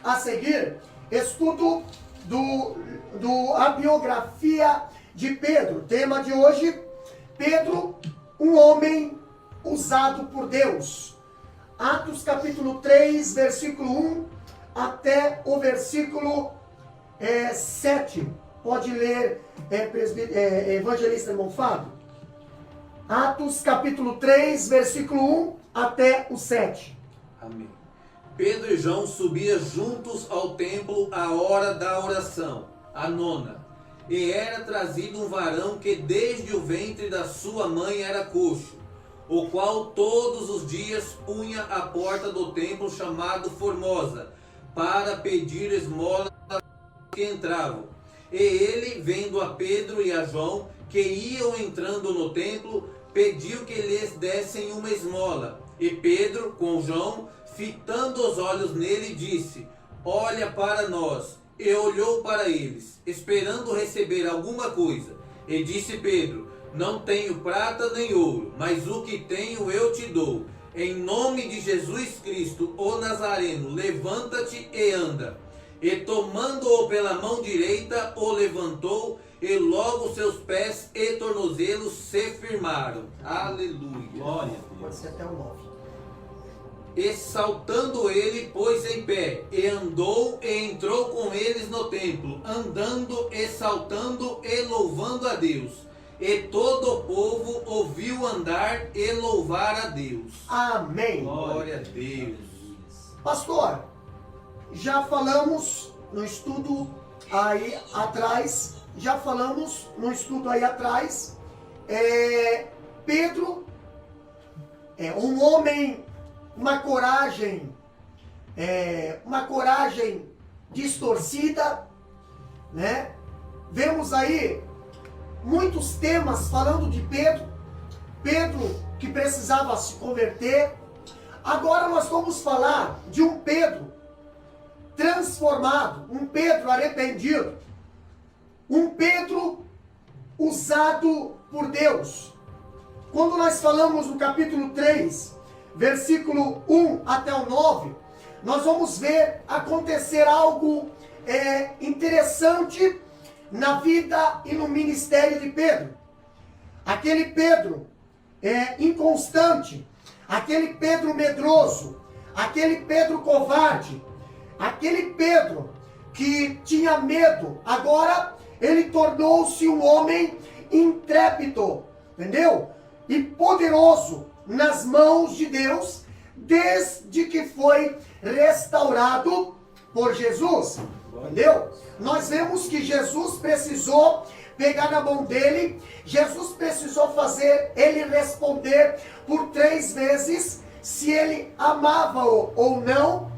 a seguir, estudo a biografia de Pedro. Tema de hoje, Pedro, um homem usado por Deus. Atos capítulo 3, versículo 1 até o versículo 7. Pode ler, evangelista irmão Fábio? Atos capítulo 3, versículo 1 até o 7. Amém. Pedro e João subiam juntos ao templo à hora da oração, a nona. E era trazido um varão que desde o ventre da sua mãe era coxo, o qual todos os dias punha à porta do templo chamado Formosa, para pedir esmola que entravam. E ele, vendo a Pedro e a João, que iam entrando no templo, pediu que lhes dessem uma esmola. E Pedro, com João, fitando os olhos nele, disse: olha para nós. E olhou para eles, esperando receber alguma coisa. E disse Pedro: não tenho prata nem ouro, mas o que tenho eu te dou. Em nome de Jesus Cristo, o Nazareno, levanta-te e anda. E tomando-o pela mão direita, o levantou, e logo seus pés e tornozelos se firmaram. Aleluia. Glória a Deus. Pode ser até o 9. E saltando ele, pôs em pé, e andou e entrou com eles no templo, andando e saltando e louvando a Deus. E todo o povo ouviu andar e louvar a Deus. Amém. Glória a Deus. Pastor, já falamos no estudo aí atrás, Pedro é um homem, uma coragem distorcida, né? Vemos aí muitos temas falando de Pedro que precisava se converter. Agora nós vamos falar de um Pedro transformado, um Pedro arrependido, um Pedro usado por Deus. Quando nós falamos no capítulo 3, versículo 1 até o 9, nós vamos ver acontecer algo interessante na vida e no ministério de Pedro. Aquele Pedro inconstante, aquele Pedro medroso, aquele Pedro covarde, aquele Pedro que tinha medo, agora ele tornou-se um homem intrépido, entendeu? E poderoso nas mãos de Deus, desde que foi restaurado por Jesus, entendeu? Nós vemos que Jesus precisou pegar na mão dele, Jesus precisou fazer ele responder por 3 vezes se ele amava-o ou não,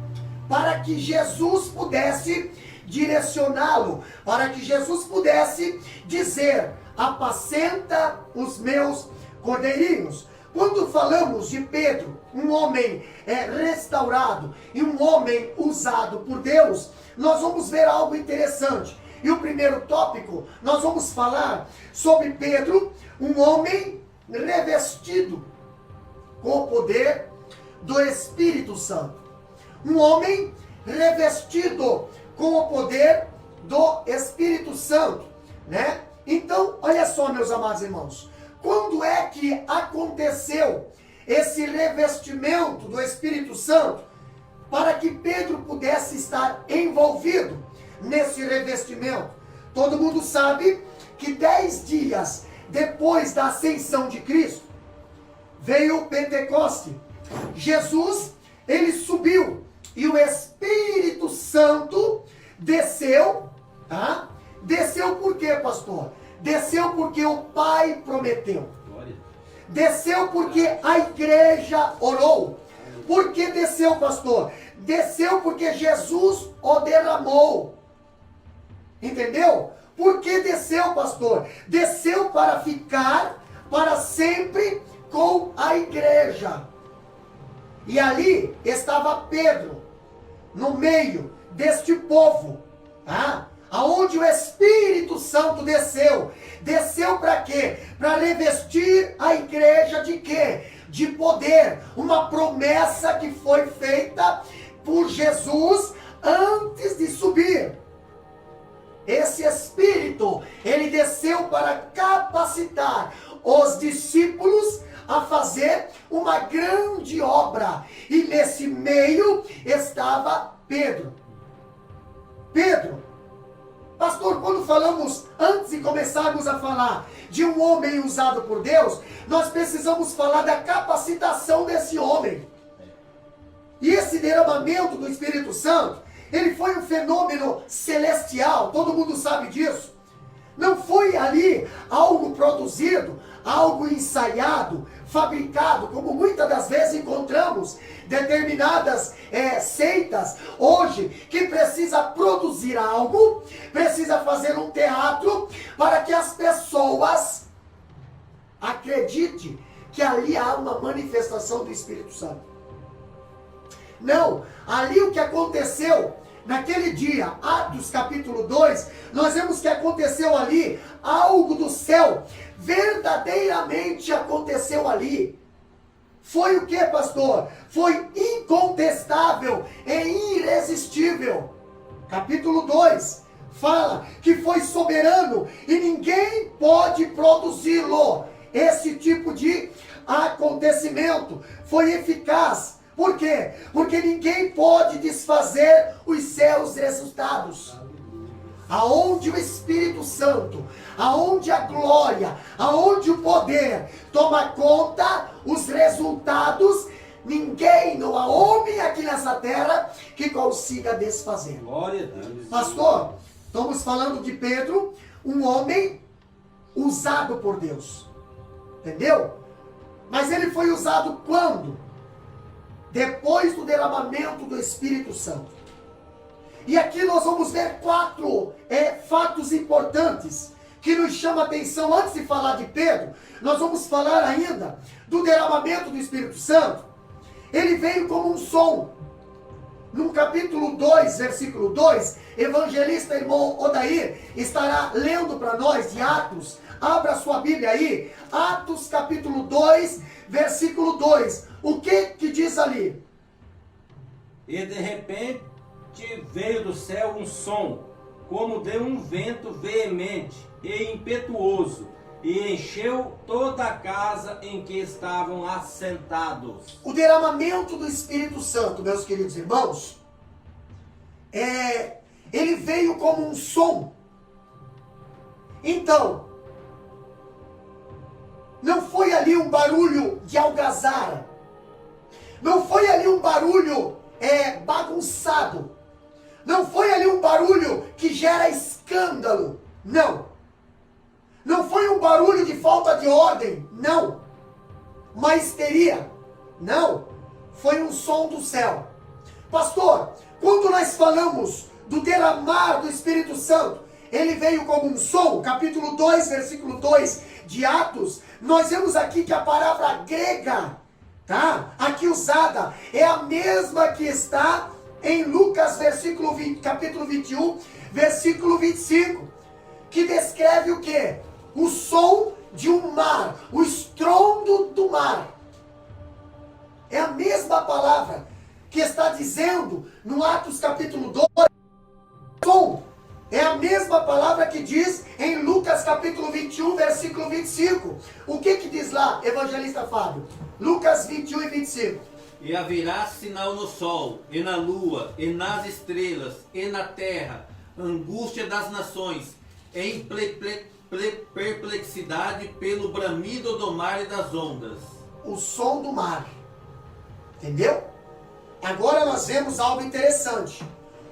para que Jesus pudesse direcioná-lo, para que Jesus pudesse dizer: apacenta os meus cordeirinhos. Quando falamos de Pedro, um homem restaurado e um homem usado por Deus, nós vamos ver algo interessante. E o primeiro tópico, nós vamos falar sobre Pedro, um homem revestido com o poder do Espírito Santo. Um homem revestido com o poder do Espírito Santo, né? Então, olha só, meus amados irmãos, quando é que aconteceu esse revestimento do Espírito Santo para que Pedro pudesse estar envolvido nesse revestimento? Todo mundo sabe que 10 dias depois da ascensão de Cristo, veio o Pentecoste. Jesus, ele subiu e o Espírito Santo desceu, tá? Desceu por quê, pastor? Desceu porque o Pai prometeu. Desceu porque a igreja orou. Por que desceu, pastor? Desceu porque Jesus o derramou. Entendeu? Por que desceu, pastor? Desceu para ficar para sempre com a igreja. E ali estava Pedro, no meio deste povo, tá? Aonde o Espírito Santo desceu. Desceu para quê? Para revestir a igreja de quê? De poder. Uma promessa que foi feita por Jesus antes de subir, esse Espírito, ele desceu para capacitar os discípulos a fazer uma grande obra. E nesse meio estava Pedro. Pedro, pastor, quando falamos, antes de começarmos a falar de um homem usado por Deus, nós precisamos falar da capacitação desse homem. E esse derramamento do Espírito Santo, ele foi um fenômeno celestial, todo mundo sabe disso. Não foi ali algo produzido, algo ensaiado, fabricado, como muitas das vezes encontramos determinadas seitas hoje, que precisa produzir algo, precisa fazer um teatro, para que as pessoas acreditem que ali há uma manifestação do Espírito Santo. Não, ali o que aconteceu naquele dia, Atos capítulo 2, nós vemos que aconteceu ali algo do céu, verdadeiramente aconteceu ali. Foi o que, pastor? Foi incontestável e irresistível. Capítulo 2 fala que foi soberano e ninguém pode produzi-lo. Esse tipo de acontecimento foi eficaz. Por quê? Porque ninguém pode desfazer os seus resultados. Aonde o Espírito Santo, aonde a glória, aonde o poder toma conta, os resultados, ninguém, não há homem aqui nessa terra que consiga desfazer. Glória a Deus. Pastor, estamos falando de Pedro, um homem usado por Deus. Entendeu? Mas ele foi usado quando? Depois do derramamento do Espírito Santo. E aqui nós vamos ver 4 fatos importantes que nos chamam a atenção. Antes de falar de Pedro, nós vamos falar ainda do derramamento do Espírito Santo. Ele veio como um som. No capítulo 2, versículo 2, evangelista irmão Odair estará lendo para nós de Atos. Abra sua Bíblia aí. Atos capítulo 2, versículo 2. O que diz ali? E de repente veio do céu um som, como de um vento veemente e impetuoso, e encheu toda a casa em que estavam assentados. O derramamento do Espírito Santo, meus queridos irmãos, ele veio como um som. Então, não foi ali um barulho de algazara. Não foi ali um barulho bagunçado. Não foi ali um barulho que gera escândalo. Não. Não foi um barulho de falta de ordem. Não. Uma histeria. Não. Foi um som do céu. Pastor, quando nós falamos do derramar do Espírito Santo, ele veio como um som, capítulo 2, versículo 2 de Atos, nós vemos aqui que a palavra grega, aqui usada, é a mesma que está em Lucas capítulo 21, versículo 25, que descreve o quê? O som de um mar, o estrondo do mar. É a mesma palavra que está dizendo no Atos capítulo 2, som. É a mesma palavra que diz em Lucas capítulo 21, versículo 25. O que diz lá, evangelista Fábio? Lucas 21 e 25. E haverá sinal no sol, e na lua, e nas estrelas, e na terra, angústia das nações, em perplexidade pelo bramido do mar e das ondas. O som do mar. Entendeu? Agora nós vemos algo interessante.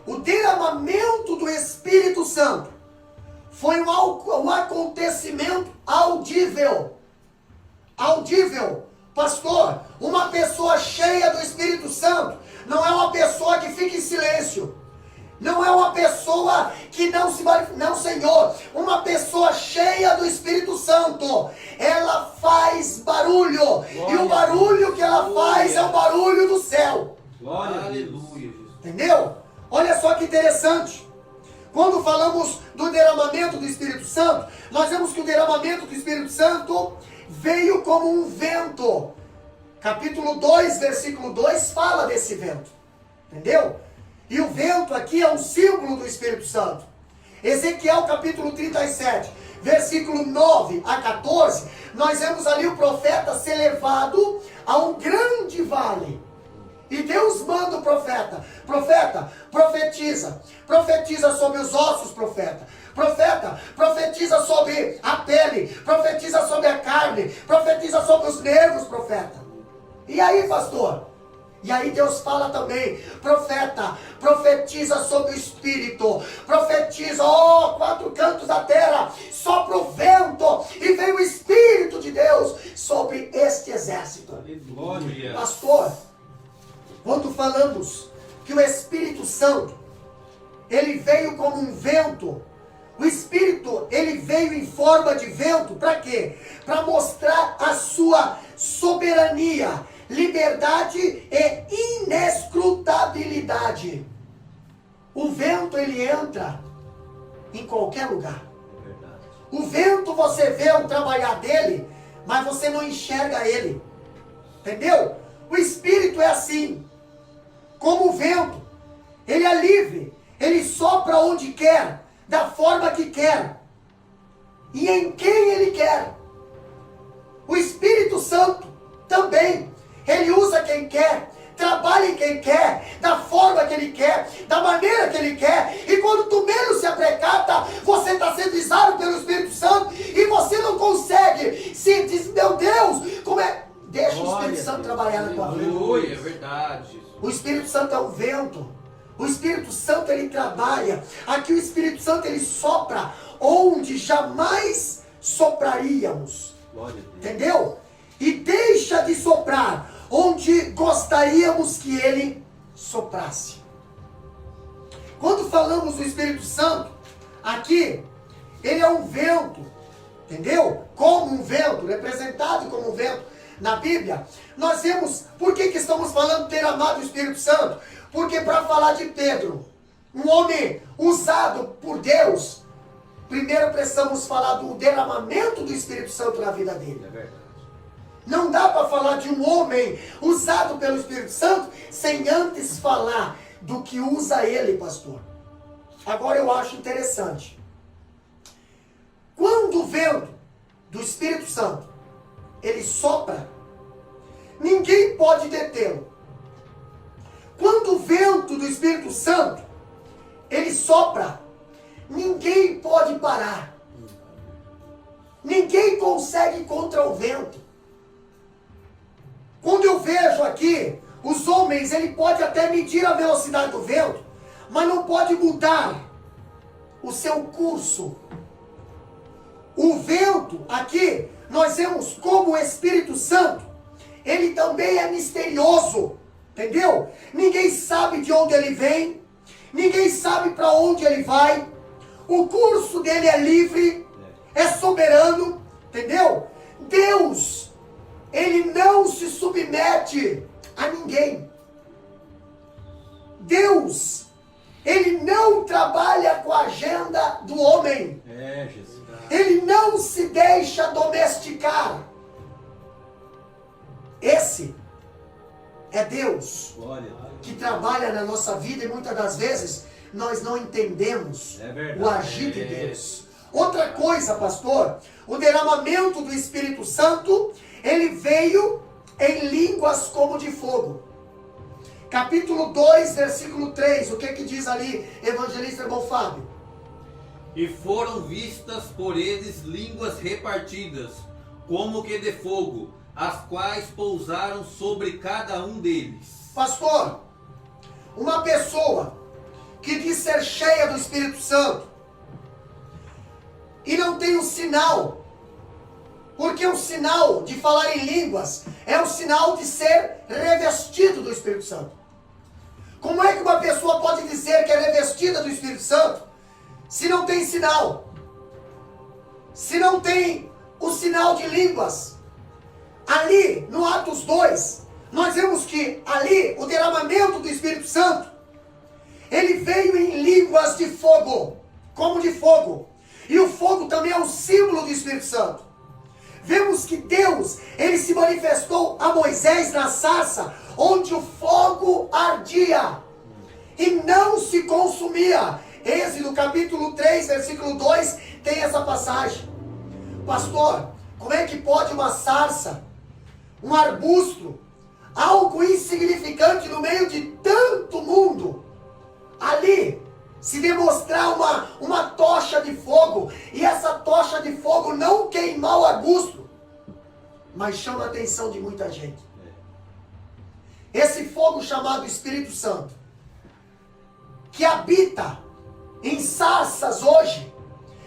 O derramamento do Espírito Santo foi um acontecimento audível. Audível. Pastor, uma pessoa cheia do Espírito Santo não é uma pessoa que fica em silêncio. Não é uma pessoa que não se manifesta. Não, Senhor. Uma pessoa cheia do Espírito Santo, ela faz barulho. Glória. E o barulho que ela faz é o barulho do céu. Glória. Aleluia, Jesus. Entendeu? Olha só que interessante. Quando falamos do derramamento do Espírito Santo, nós vemos que o derramamento do Espírito Santo veio como um vento. Capítulo 2, versículo 2 fala desse vento. Entendeu? E o vento aqui é um símbolo do Espírito Santo. Ezequiel capítulo 37, versículo 9 a 14, nós vemos ali o profeta ser levado a um grande vale. E Deus manda o profeta: profeta, profetiza. Profetiza sobre os ossos, profeta. Profeta, profetiza sobre a pele. Profetiza sobre a carne. Profetiza sobre os nervos, profeta. E aí, pastor? E aí Deus fala também: profeta, profetiza sobre o Espírito. Profetiza, quatro cantos da terra, sopra o vento, e vem o Espírito de Deus sobre este exército. Aleluia. Pastor, quando falamos que o Espírito Santo, ele veio como um vento, o Espírito, ele veio em forma de vento, para quê? Para mostrar a sua soberania, liberdade e inescrutabilidade. O vento, ele entra em qualquer lugar. O vento, você vê o trabalhar dele, mas você não enxerga ele. Entendeu? O Espírito é assim, como o vento. Ele é livre, ele sopra onde quer, da forma que quer e em quem ele quer. O Espírito Santo também, ele usa quem quer, trabalha em quem quer, da forma que ele quer, da maneira que ele quer. E quando tu menos se aprecata, você está sendo usado pelo Espírito Santo e você não consegue se diz: meu Deus, como é? Deixa o Espírito Santo trabalhar na tua vida. Aleluia, é verdade. O Espírito Santo é um vento. O Espírito Santo, ele trabalha. Aqui o Espírito Santo, ele sopra onde jamais sopraríamos. Entendeu? E deixa de soprar onde gostaríamos que ele soprasse. Quando falamos do Espírito Santo, aqui, ele é um vento. Entendeu? Como um vento, representado como um vento na Bíblia. Nós vemos, por que estamos falando ter amado o Espírito Santo? Porque para falar de Pedro, um homem usado por Deus, primeiro precisamos falar do derramamento do Espírito Santo na vida dele. É verdade. Não dá para falar de um homem usado pelo Espírito Santo sem antes falar do que usa ele, pastor. Agora eu acho interessante. Quando o vento do Espírito Santo, ele sopra, ninguém pode detê-lo. Quando o vento do Espírito Santo, ele sopra, ninguém pode parar. Ninguém consegue contra o vento. Quando eu vejo aqui, os homens, ele pode até medir a velocidade do vento, mas não pode mudar o seu curso. O vento aqui, nós vemos como o Espírito Santo, ele também é misterioso. Entendeu? Ninguém sabe de onde ele vem, ninguém sabe para onde ele vai. O curso dele é livre, é soberano, entendeu? Deus, ele não se submete a ninguém. Deus, ele não trabalha com a agenda do homem. Jesus. Ele não se deixa domesticar. Esse é Deus que trabalha na nossa vida, e muitas das vezes nós não entendemos o agir de Deus. Outra coisa, pastor, o derramamento do Espírito Santo, ele veio em línguas como de fogo. Capítulo 2, versículo 3, o que diz ali, evangelista irmão Fábio? E foram vistas por eles línguas repartidas, como que de fogo, as quais pousaram sobre cada um deles. Pastor, uma pessoa que diz ser cheia do Espírito Santo e não tem um sinal, porque o sinal de falar em línguas é o sinal de ser revestido do Espírito Santo. Como é que uma pessoa pode dizer que é revestida do Espírito Santo se não tem sinal? Se não tem o sinal de línguas? Ali, no Atos 2, nós vemos que ali, o derramamento do Espírito Santo, ele veio em línguas de fogo, como de fogo. E o fogo também é um símbolo do Espírito Santo. Vemos que Deus, ele se manifestou a Moisés na sarça, onde o fogo ardia. e não se consumia. Êxodo capítulo 3, versículo 2, tem essa passagem. Pastor, como é que pode uma sarça, um arbusto, algo insignificante no meio de tanto mundo, ali se demonstrar uma tocha de fogo, e essa tocha de fogo não queimar o arbusto, mas chama a atenção de muita gente? Esse fogo chamado Espírito Santo, que habita em sarças hoje,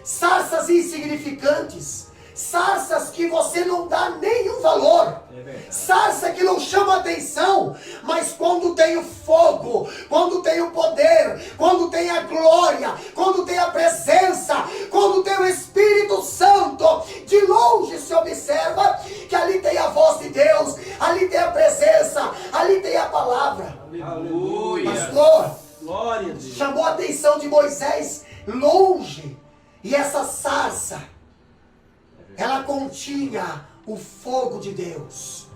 sarças insignificantes, sarças que você não dá nenhum valor, sarça que não chama atenção, mas quando tem o fogo, quando tem o poder, quando tem a glória, quando tem a presença, quando tem o Espírito Santo, de longe se observa que ali tem a voz de Deus, ali tem a presença, ali tem a palavra. Aleluia. Pastor, Glória a Deus. chamou a atenção de Moisés longe, e essa sarça, ela continha o fogo de Deus.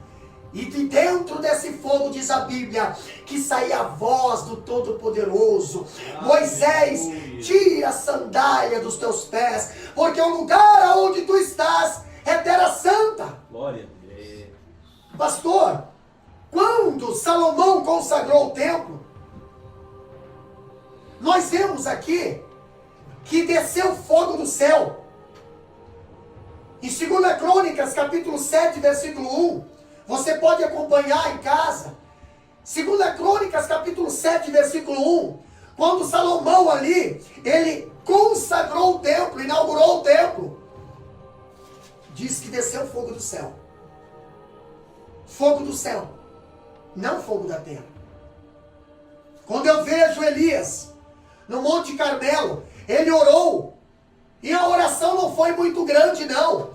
E de dentro desse fogo, diz a Bíblia, que saía a voz do Todo-Poderoso. Moisés, tira a sandália dos teus pés, porque o lugar onde tu estás é terra santa. Glória a Deus. Pastor, quando Salomão consagrou o templo, nós vemos aqui que desceu fogo do céu. Em 2 Crônicas, capítulo 7, versículo 1, você pode acompanhar em casa. 2 Crônicas, capítulo 7, versículo 1, quando Salomão ali, ele consagrou o templo, inaugurou o templo, diz que desceu fogo do céu. Fogo do céu, não fogo da terra. Quando eu vejo Elias no Monte Carmelo, ele orou, e a oração não foi muito grande, não.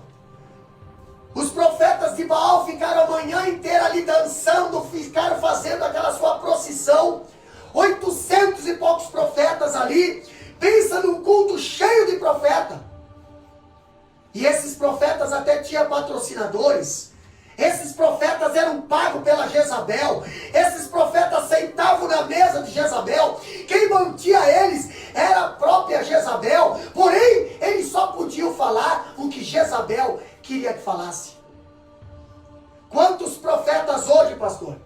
Os profetas de Baal ficaram a manhã inteira ali dançando, ficaram fazendo aquela sua procissão. 800 e poucos profetas ali. Pensa num culto cheio de profeta. E esses profetas até tinham patrocinadores. Esses profetas eram pagos pela Jezabel. Esses profetas sentavam na mesa de Jezabel. Quem mantinha eles era a própria Jezabel. Porém, eles só podiam falar o que Jezabel queria que falasse. Quantos profetas hoje, pastor?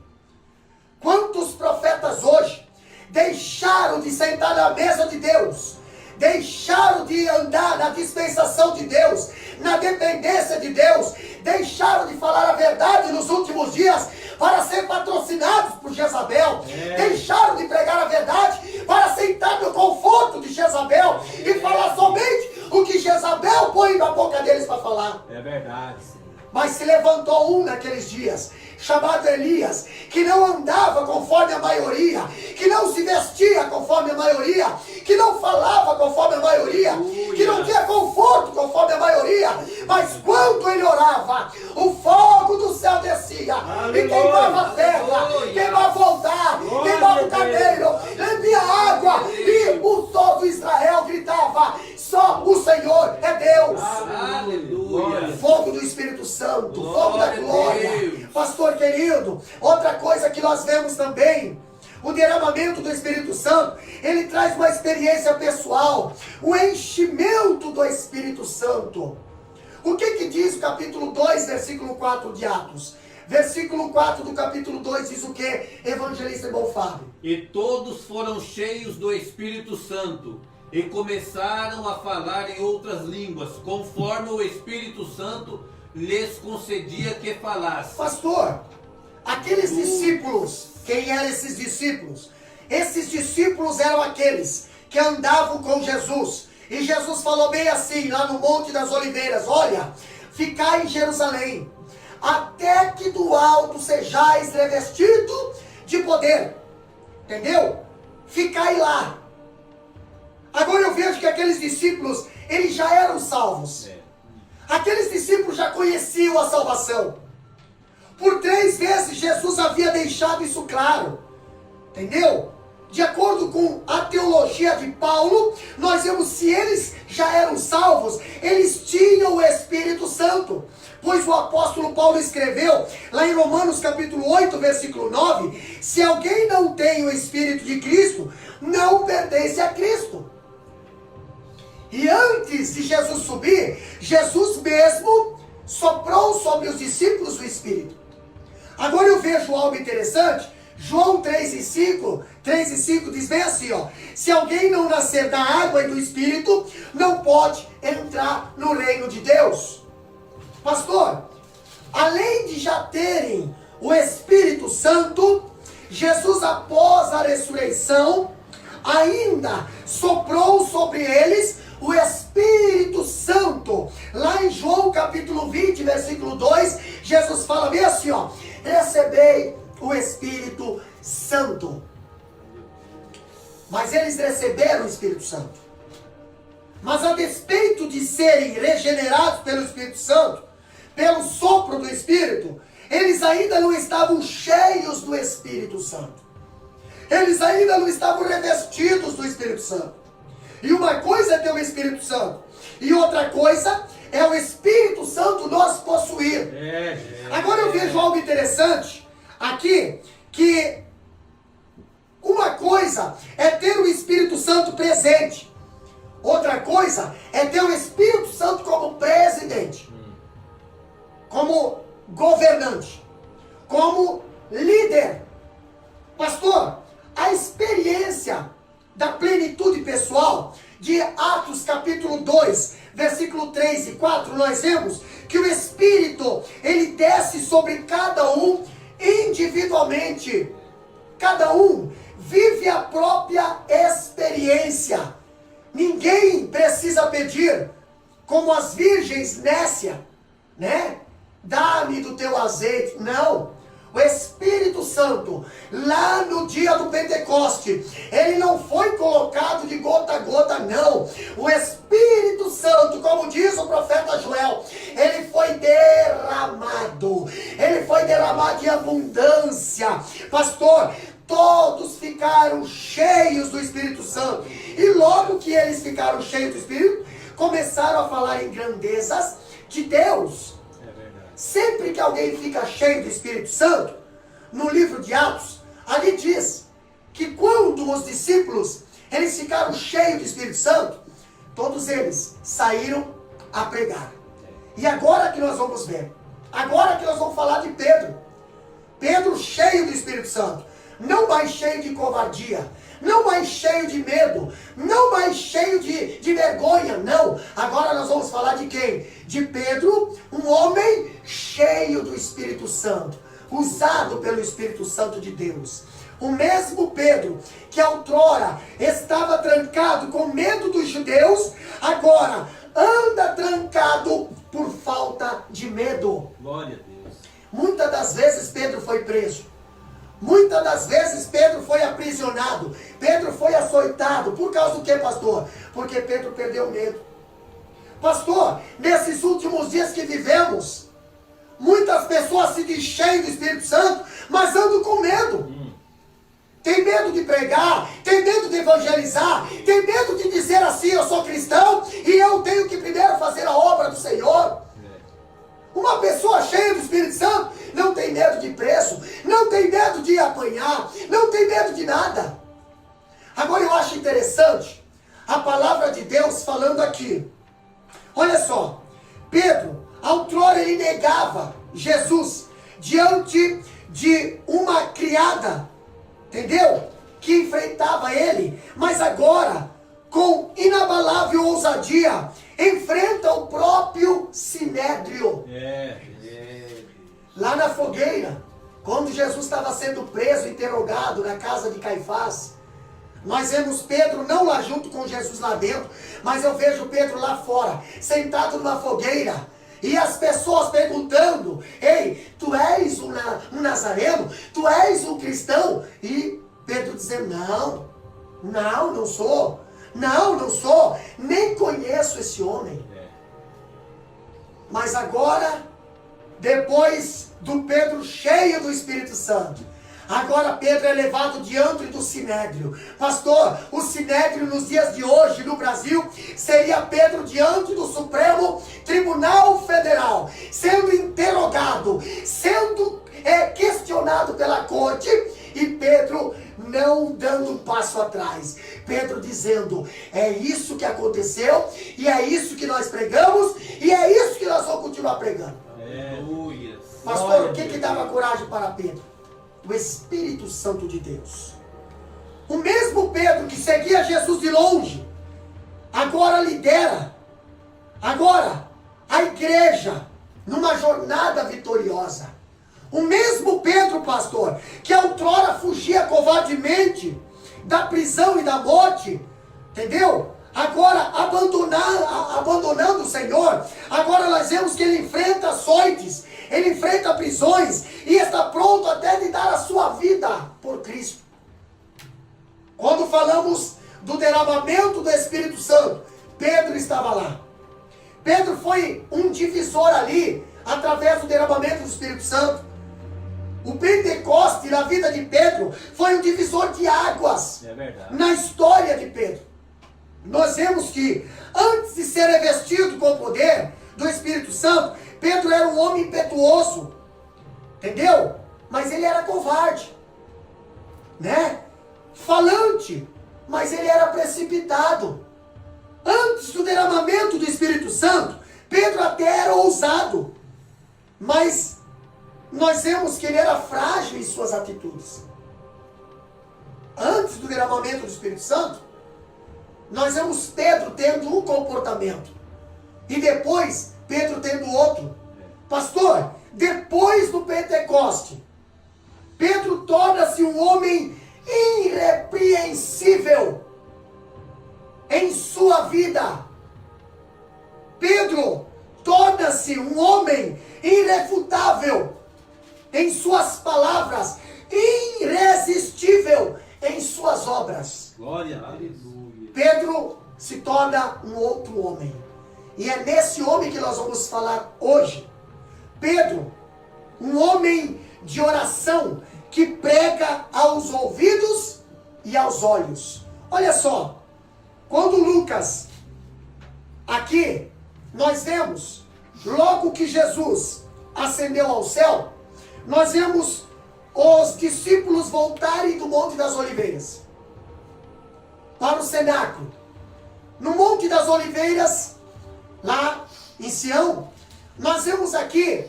Quantos profetas hoje deixaram de sentar na mesa de Deus? Deixaram de andar na dispensação de Deus, na dependência de Deus, deixaram de falar a verdade nos últimos dias para ser patrocinados por Jezabel, deixaram de pregar a verdade para sentar no conforto de Jezabel e falar somente o que Jezabel põe na boca deles para falar. É verdade. Mas se levantou um naqueles dias, chamado Elias, que não andava conforme a maioria, que não se vestia conforme a maioria, que não falava conforme a maioria, que não tinha conforto conforme a maioria, mas quando ele orava, o fogo do céu descia, e queimava a terra, queimava o altar, queimava o carneiro, levia água, e o todo Israel gritava: só o Senhor é Deus. Aleluia. Fogo do Espírito Santo, fogo da glória. Pastor querido, outra coisa que nós vemos também, o derramamento do Espírito Santo, ele traz uma experiência pessoal, o enchimento do Espírito Santo. O que diz o capítulo 2, versículo 4 de Atos? Versículo 4 do capítulo 2 diz o que, evangelista irmão Fábio? E todos foram cheios do Espírito Santo, e começaram a falar em outras línguas, conforme o Espírito Santo lhes concedia que falassem. Pastor, aqueles discípulos, quem eram esses discípulos? Esses discípulos eram aqueles que andavam com Jesus. E Jesus falou bem assim, lá no Monte das Oliveiras: olha, ficai em Jerusalém, até que do alto sejais revestido de poder. Entendeu? Ficai lá. Agora eu vejo que aqueles discípulos, eles já eram salvos. Aqueles discípulos já conheciam a salvação. Por 3 vezes Jesus havia deixado isso claro. Entendeu? De acordo com a teologia de Paulo, nós vemos, se eles já eram salvos, eles tinham o Espírito Santo. Pois Pois o apóstolo Paulo escreveu, lá em Romanos capítulo 8, versículo 9, se alguém não tem o Espírito de Cristo, não pertence a Cristo. E antes de Jesus subir, Jesus mesmo soprou sobre os discípulos o Espírito. Agora eu vejo algo interessante. João 3 e 5 diz bem assim, ó: se alguém não nascer da água e do Espírito, não pode entrar no reino de Deus. Pastor, além de já terem o Espírito Santo, Jesus, após a ressurreição, ainda soprou sobre eles o Espírito Santo. Lá em João capítulo 20, versículo 2, Jesus fala bem assim, ó: recebei o Espírito Santo. Mas eles receberam o Espírito Santo. Mas a despeito de serem regenerados pelo Espírito Santo, pelo sopro do Espírito, eles ainda não estavam cheios do Espírito Santo. Eles ainda não estavam revestidos do Espírito Santo. E uma coisa é ter o Espírito Santo, e outra coisa é o Espírito Santo nós possuir. Agora eu vejo algo interessante aqui, que uma coisa é ter o Espírito Santo presente, outra coisa é ter o Espírito Santo como presidente, como governante, como líder. Pastor, a experiência da plenitude pessoal de Atos capítulo 2, versículo 3 e 4, nós vemos que o Espírito, ele desce sobre cada um individualmente. Cada um vive a própria experiência. Ninguém precisa pedir, como as virgens nécias, né? Dá-me do teu azeite. Não. O Espírito Santo, lá no dia do Pentecoste, ele não foi colocado de gota a gota, não. O Espírito Santo, como diz o profeta Joel, ele foi derramado. Ele foi derramado em abundância. Pastor, todos ficaram cheios do Espírito Santo. E logo que eles ficaram cheios do Espírito, começaram a falar em grandezas de Deus. Sempre que alguém fica cheio do Espírito Santo, no livro de Atos, ali diz que quando os discípulos, eles ficaram cheios do Espírito Santo, todos eles saíram a pregar. E agora que nós vamos ver, agora que nós vamos falar de Pedro. Pedro cheio do Espírito Santo, não mais cheio de covardia, não mais cheio de medo, não mais cheio de vergonha, não. Agora nós vamos falar de quem? De Pedro, um homem cheio do Espírito Santo, usado pelo Espírito Santo de Deus. O mesmo Pedro que outrora estava trancado com medo dos judeus, agora anda trancado por falta de medo. Glória a Deus. Muitas das vezes Pedro foi preso. Muitas das vezes Pedro foi aprisionado, Pedro foi açoitado. Por causa do que, pastor? Porque Pedro perdeu medo. Pastor, nesses últimos dias que vivemos, muitas pessoas se dizem cheias do Espírito Santo, mas andam com medo. Tem medo de pregar, tem medo de evangelizar, tem medo de dizer assim: eu sou cristão e eu tenho que primeiro fazer a obra do Senhor. Uma pessoa cheia do Espírito Santo não tem medo de preço, não tem medo de apanhar, não tem medo de nada. Agora eu acho interessante a palavra de Deus falando aqui. Olha só, Pedro, outrora ele negava Jesus diante de uma criada, entendeu? Que enfrentava ele, mas agora, com inabalável ousadia, enfrenta o próprio Sinédrio. Lá na fogueira, quando Jesus estava sendo preso, interrogado na casa de Caifás, nós vemos Pedro não lá junto com Jesus lá dentro, mas eu vejo Pedro lá fora, sentado numa fogueira, e as pessoas perguntando: ei, tu és um nazareno? Tu és um cristão? E Pedro dizendo: não sou. Não sou, nem conheço esse homem. Mas agora, depois do Pedro cheio do Espírito Santo, Agora Pedro é levado diante do Sinédrio. Pastor, o Sinédrio nos dias de hoje no Brasil seria Pedro diante do Supremo Tribunal Federal, sendo interrogado, sendo questionado pela corte, e Pedro não dando um passo atrás. Pedro dizendo: é isso que aconteceu, e é isso que nós pregamos, e é isso que nós vamos continuar pregando. Aleluia. Pastor, o que dava coragem para Pedro? O Espírito Santo de Deus. O mesmo Pedro que seguia Jesus de longe, agora lidera, agora, a igreja, numa jornada vitoriosa. O mesmo Pedro, pastor, que outrora fugia covardemente da prisão e da morte, entendeu? Agora, abandonando o Senhor, agora nós vemos que ele enfrenta açoites, ele enfrenta prisões, e está pronto até de dar a sua vida por Cristo. Quando falamos do derramamento do Espírito Santo, Pedro estava lá. Pedro foi um divisor ali, através do derramamento do Espírito Santo. O Pentecoste na vida de Pedro foi um divisor de águas na história de Pedro. Nós vemos que antes de ser revestido com o poder do Espírito Santo, Pedro era um homem impetuoso, entendeu? Mas ele era covarde, né? Falante, mas ele era precipitado. Antes do derramamento do Espírito Santo, Pedro até era ousado, mas nós vemos que ele era frágil em suas atitudes. Antes do derramamento do Espírito Santo, nós vemos Pedro tendo um comportamento, e depois Pedro tendo outro. Pastor, depois do Pentecoste, Pedro torna-se um homem irrepreensível em sua vida. Pedro torna-se um homem irrefutável em suas palavras, irresistível em suas obras. Glória a Deus. Pedro se torna um outro homem. E é nesse homem que nós vamos falar hoje. Pedro, um homem de oração, que prega aos ouvidos e aos olhos. Olha só, quando Lucas, aqui, nós vemos, logo que Jesus ascendeu ao céu, nós vemos os discípulos voltarem do Monte das Oliveiras para o cenáculo. No Monte das Oliveiras, lá em Sião, nós vemos aqui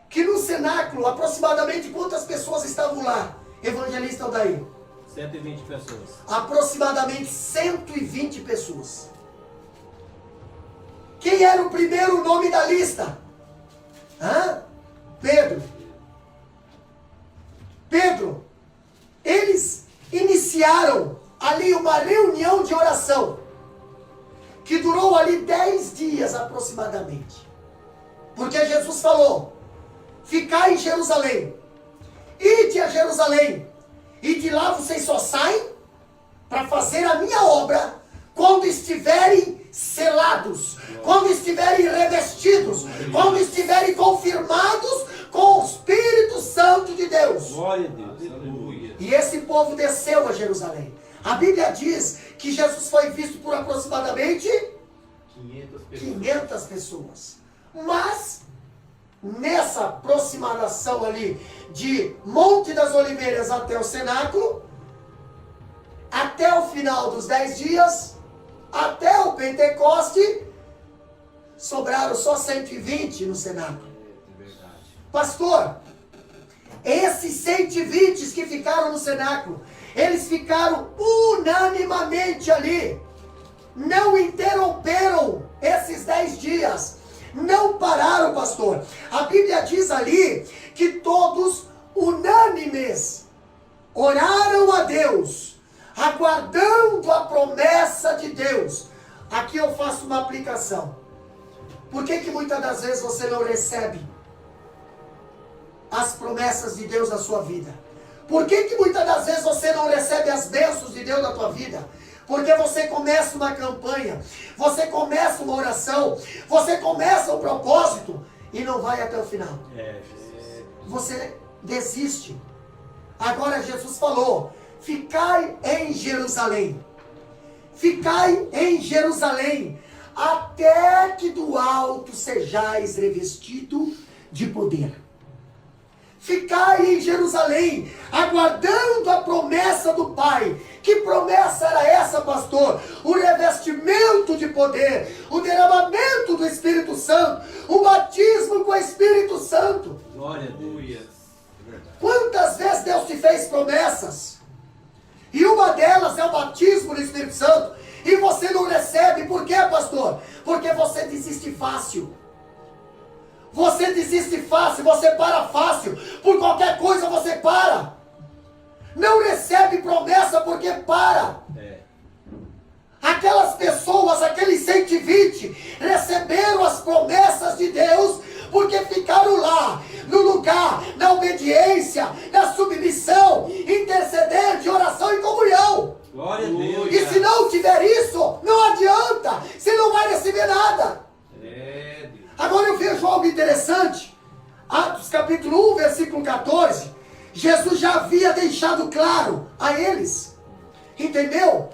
que no cenáculo, aproximadamente quantas pessoas estavam lá? Evangelista Aldair? 120 pessoas. Aproximadamente 120 pessoas. Quem era o primeiro nome da lista? Pedro. Pedro. Eles iniciaram ali uma reunião de oração, que durou ali 10 dias aproximadamente. Porque Jesus falou: ficai em Jerusalém, ide a Jerusalém, e de lá vocês só saem para fazer a minha obra quando estiverem selados, quando estiverem revestidos, quando estiverem confirmados com o Espírito Santo de Deus. Glória a Deus. Aleluia. E esse povo desceu a Jerusalém. A Bíblia diz que Jesus foi visto por aproximadamente 500 pessoas. Mas, nessa aproximação ali de Monte das Oliveiras até o cenáculo, até o final dos 10 dias, até o Pentecoste, sobraram só 120 no cenáculo. É verdade. Pastor, esses 120 que ficaram no cenáculo, eles ficaram unanimamente ali. Não interromperam esses 10 dias. Não pararam, pastor. A Bíblia diz ali que todos unânimes oraram a Deus, aguardando a promessa de Deus. Aqui eu faço uma aplicação. Por que muitas das vezes você não recebe as promessas de Deus na sua vida? Por que muitas das vezes você não recebe as bênçãos de Deus na tua vida? Porque você começa uma campanha, você começa uma oração, você começa um propósito e não vai até o final. Você desiste. Agora Jesus falou: ficai em Jerusalém. Ficai em Jerusalém, até que do alto sejais revestido de poder. Ficai em Jerusalém, aguardando a promessa do Pai. Que promessa era essa, pastor? O revestimento de poder, o derramamento do Espírito Santo, o batismo com o Espírito Santo. Glória a Deus. Quantas vezes Deus te fez promessas? E uma delas é o batismo do Espírito Santo. E você não recebe, por quê, pastor? Porque você desiste fácil. Você desiste fácil, você para fácil. Por qualquer coisa você para. Não recebe promessa porque para. Aquelas pessoas, aqueles 120, receberam as promessas de Deus porque ficaram lá, no lugar, na obediência, na submissão, intercedendo, de oração e comunhão. Glória a Deus. E se não tiver isso, não adianta, você não vai receber nada. Agora eu vejo algo interessante. Atos capítulo 1, versículo 14. Jesus já havia deixado claro a eles. Entendeu?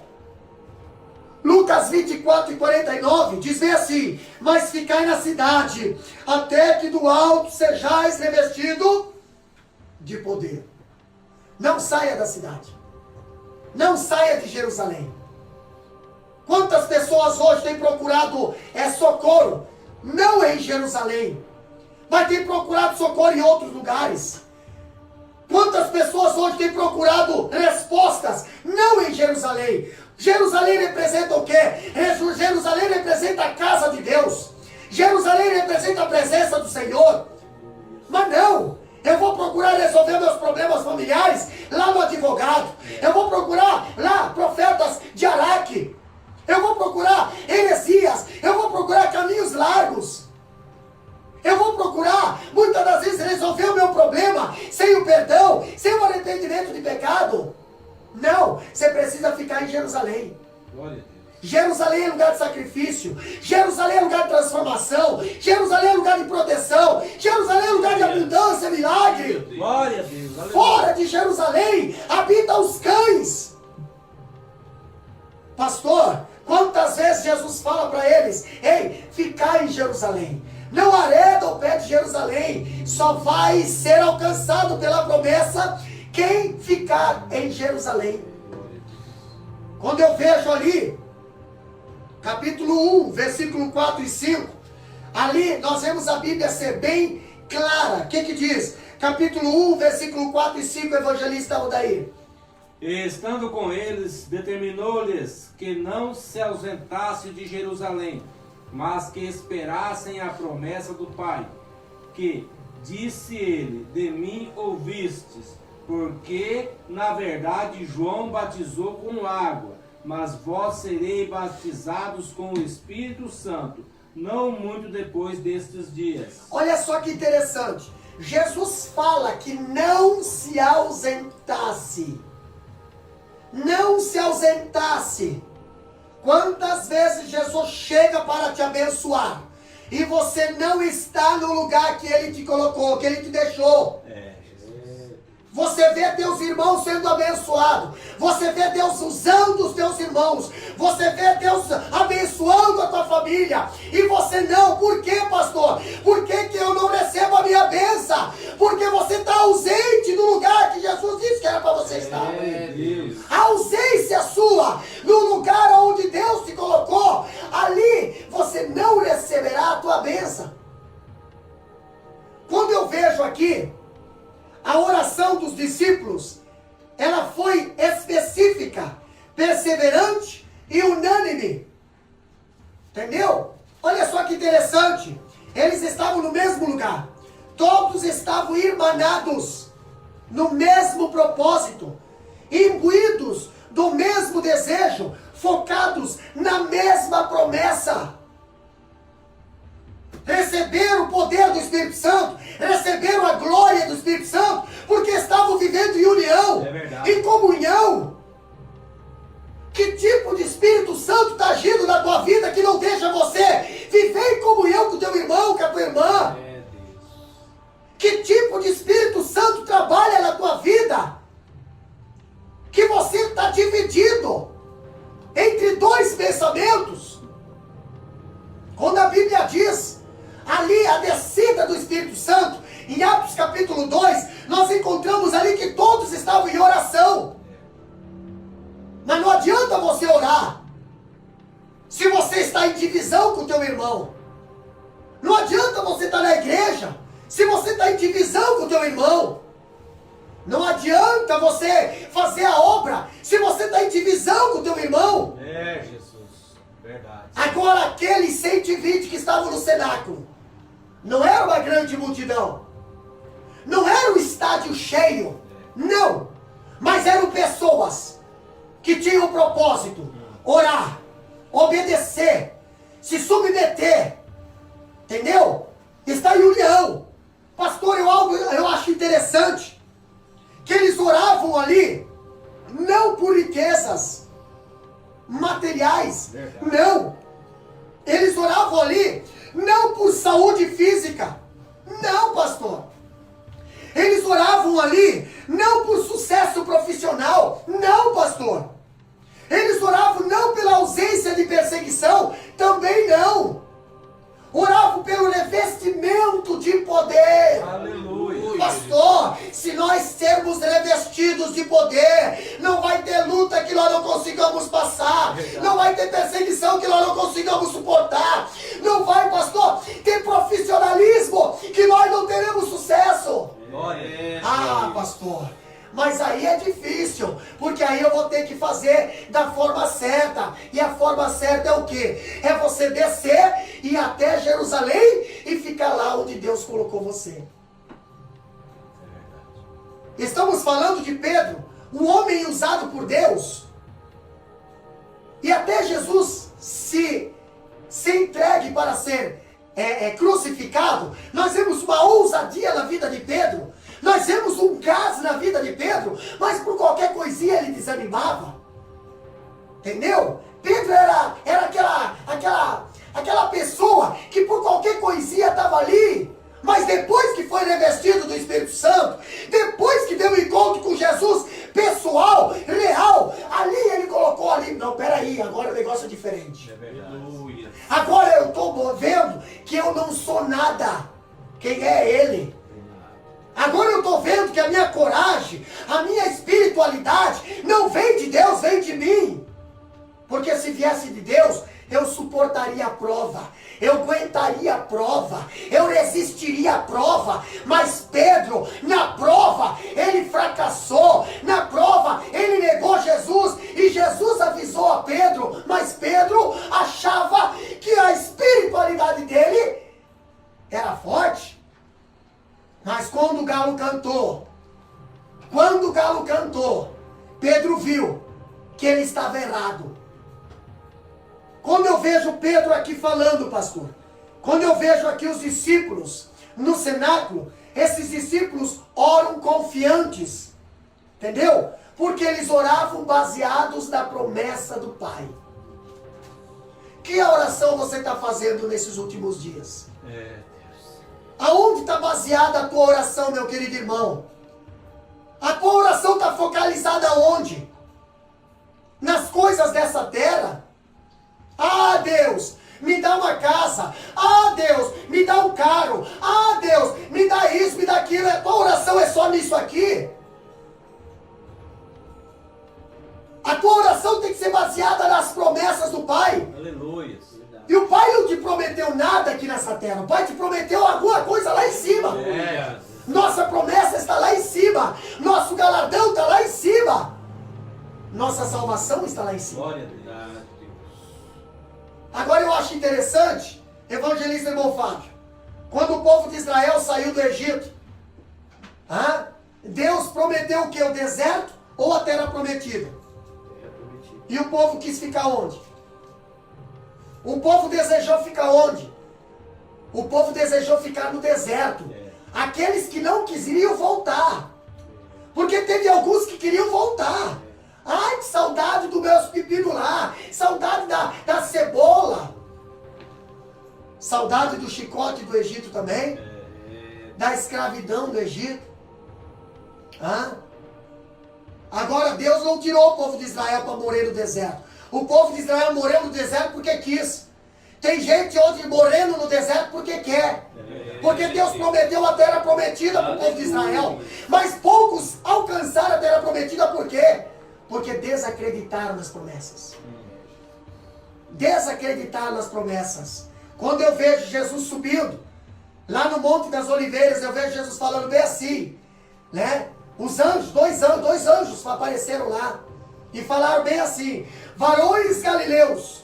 Lucas 24 e 49 diz bem assim: mas ficai na cidade, até que do alto sejais revestido de poder. Não saia da cidade. Não saia de Jerusalém. Quantas pessoas hoje têm procurado socorro? Não em Jerusalém, mas têm procurado socorro em outros lugares. Quantas pessoas hoje têm procurado respostas? Não em Jerusalém. Jerusalém representa o quê? Jerusalém representa a casa de Deus. Jerusalém representa a presença do Senhor. Mas não, eu vou procurar resolver meus problemas familiares lá no advogado. Eu vou procurar lá profetas de Araque. Eu vou procurar heresias. Eu vou procurar caminhos largos. Eu vou procurar, muitas das vezes, resolver o meu problema sem o perdão, sem o arrependimento de pecado. Não, você precisa ficar em Jerusalém. Glória a Deus. Jerusalém é lugar de sacrifício. Jerusalém é lugar de transformação. Jerusalém é lugar de proteção. Jerusalém é lugar de abundância, milagre. Glória a Deus. Aleluia. Fora de Jerusalém habitam os cães. Pastor, quantas vezes Jesus fala para eles: ei, ficai em Jerusalém. Não arreda o pé de Jerusalém. Só vai ser alcançado pela promessa quem ficar em Jerusalém. Quando eu vejo ali, capítulo 1, versículo 4 e 5, ali nós vemos a Bíblia ser bem clara. O que diz? Capítulo 1, versículo 4 e 5, evangelista Odair. E estando com eles, determinou-lhes que não se ausentasse de Jerusalém, mas que esperassem a promessa do Pai, que, disse ele, de mim ouvistes, porque, na verdade, João batizou com água, mas vós sereis batizados com o Espírito Santo, não muito depois destes dias. Olha só que interessante. Jesus fala que não se ausentasse. Não se ausentasse. Quantas vezes Jesus chega para te abençoar e você não está no lugar que Ele te colocou, que Ele te deixou? Você vê teus irmãos sendo abençoados. Você vê Deus usando os teus irmãos. Você vê Deus abençoando a tua família. E você não. Por quê, pastor? Por que eu não recebo a minha bênção? Porque você está ausente do lugar que Jesus disse que era para você estar. A ausência sua no lugar onde Deus te colocou, ali você não receberá a tua bênção. Quando eu vejo aqui a oração dos discípulos, ela foi específica, perseverante e unânime. Entendeu? Olha só que interessante. Eles estavam no mesmo lugar. Todos estavam irmanados no mesmo propósito, imbuídos do mesmo desejo, focados na mesma promessa. Receberam o poder do Espírito Santo, receberam a glória do Espírito Santo, porque estavam vivendo em união, em comunhão. Que tipo de Espírito Santo está agindo na tua vida que não deixa você viver em comunhão com o teu irmão, com a tua irmã? Que tipo de Espírito Santo trabalha na tua vida a Bíblia diz, ali a descida do Espírito Santo, em Atos capítulo 2, nós encontramos ali que todos estavam em oração. Mas não adianta você orar se você está em divisão com o teu irmão. Não adianta você estar na igreja se você está em divisão com o teu irmão. Não adianta você fazer a obra se você está em divisão com o teu irmão. É, Jesus. Verdade. Agora, aqueles 120 que estavam no cenáculo, não era uma grande multidão. Não era um estádio cheio. Não. Mas eram pessoas que tinham um propósito: orar, obedecer, se submeter. Entendeu? Está em união. Pastor, eu acho interessante que eles oravam ali, não por riquezas materiais. Verdade. Não. Eles oravam ali, não por saúde física. Não, pastor. Eles oravam ali, não por sucesso profissional. Não, pastor. Eles oravam não pela ausência de perseguição. Também não. Oravam pelo revestimento de poder. Aleluia. Pastor, se nós sermos revestidos de poder, não vai ter luta que nós não consigamos passar. Não vai ter perseguição que nós não consigamos suportar. Não vai, pastor, ter profissionalismo que nós não teremos sucesso. Ah, pastor, mas aí é difícil, porque aí eu vou ter que fazer da forma certa. E a forma certa é o quê? É você descer e ir até Jerusalém e ficar lá onde Deus colocou você. Estamos falando de Pedro, um homem usado por Deus. E até Jesus se entregue para ser crucificado, nós vemos uma ousadia na vida de Pedro. Nós vemos um gás na vida de Pedro, mas por qualquer coisinha ele desanimava. Entendeu? Pedro era aquela pessoa que por qualquer coisinha estava ali. Mas depois que foi revestido do Espírito Santo, depois que deu um encontro com Jesus pessoal, real, ali ele colocou ali, não, peraí, agora o negócio é diferente. É verdade. Agora eu estou vendo que eu não sou nada. Quem é Ele? Agora eu estou vendo que a minha coragem, a minha espiritualidade não vem de Deus, vem de mim. Porque se viesse de Deus, eu suportaria a prova, eu aguentaria a prova, eu resistiria a prova. Mas Pedro, na prova, ele fracassou, na prova, ele negou Jesus, e Jesus avisou a Pedro, mas Pedro achava que a espiritualidade dele era forte. Mas quando o galo cantou, Pedro viu que ele estava errado. Quando eu vejo Pedro aqui falando, pastor, quando eu vejo aqui os discípulos no cenáculo, esses discípulos oram confiantes, entendeu? Porque eles oravam baseados na promessa do Pai. Que oração você está fazendo nesses últimos dias? Aonde está baseada a tua oração, meu querido irmão? A tua oração está focalizada aonde? Nas coisas dessa terra? Ah, Deus, me dá uma casa. Ah, Deus, me dá um carro. Ah, Deus, me dá isso, me dá aquilo. A tua oração é só nisso aqui? A tua oração tem que ser baseada nas promessas do Pai. Aleluia. E o Pai não te prometeu nada aqui nessa terra. O Pai te prometeu alguma coisa lá em cima. Nossa promessa está lá em cima. Nosso galardão está lá em cima. Nossa salvação está lá em cima. Glória a Deus. Agora eu acho interessante, evangelista irmão Fábio, quando o povo de Israel saiu do Egito, Deus prometeu o que? O deserto ou a terra prometida? E o povo quis ficar onde? O povo desejou ficar onde? O povo desejou ficar no deserto. Aqueles que não queriam voltar. Porque teve alguns que queriam voltar. Ai, que saudade dos meus pepinos lá. Saudade da cebola. Saudade do chicote do Egito também. Da escravidão do Egito. Agora Deus não tirou o povo de Israel para morrer no deserto. O povo de Israel morreu no deserto porque quis. Tem gente hoje morrendo no deserto porque quer. Porque Deus prometeu a terra prometida para o povo de Israel. Mas poucos alcançaram a terra prometida por quê? Porque desacreditaram nas promessas. Desacreditaram nas promessas. Quando eu vejo Jesus subindo, lá no Monte das Oliveiras, eu vejo Jesus falando bem assim, né? Os anjos, dois anjos apareceram lá e falaram bem assim: varões galileus,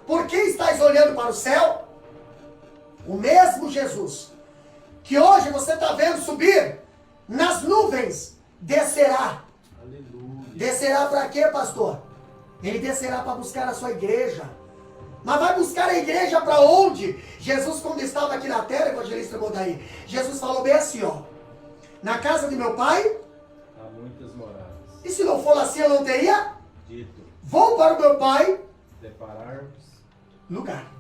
por que estáis olhando para o céu? O mesmo Jesus que hoje você está vendo subir nas nuvens, descerá. Aleluia. Descerá para quê, pastor? Ele descerá para buscar a sua igreja. Mas vai buscar a igreja para onde? Jesus, quando estava aqui na terra, evangelista Godaí, Jesus falou bem assim, ó: na casa de meu pai Há muitas moradas. e se não for assim eu não teria Dito, vou para o meu pai preparar-vos. lugar.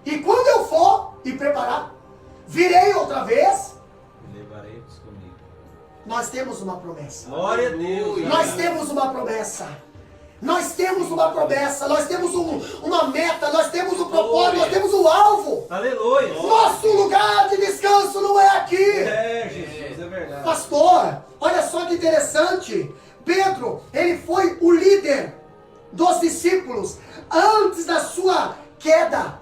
E quando eu for e preparar, virei outra vez. E levarei-vos comigo. Nós temos uma promessa. Glória a Deus. Nós temos uma promessa. Nós temos uma promessa. Nós temos uma meta. Nós temos um propósito. Nós temos um alvo. Aleluia. Nosso lugar de descanso não é aqui. É, Jesus, é verdade. Pastor, olha só que interessante. Pedro, ele foi o líder dos discípulos antes da sua queda.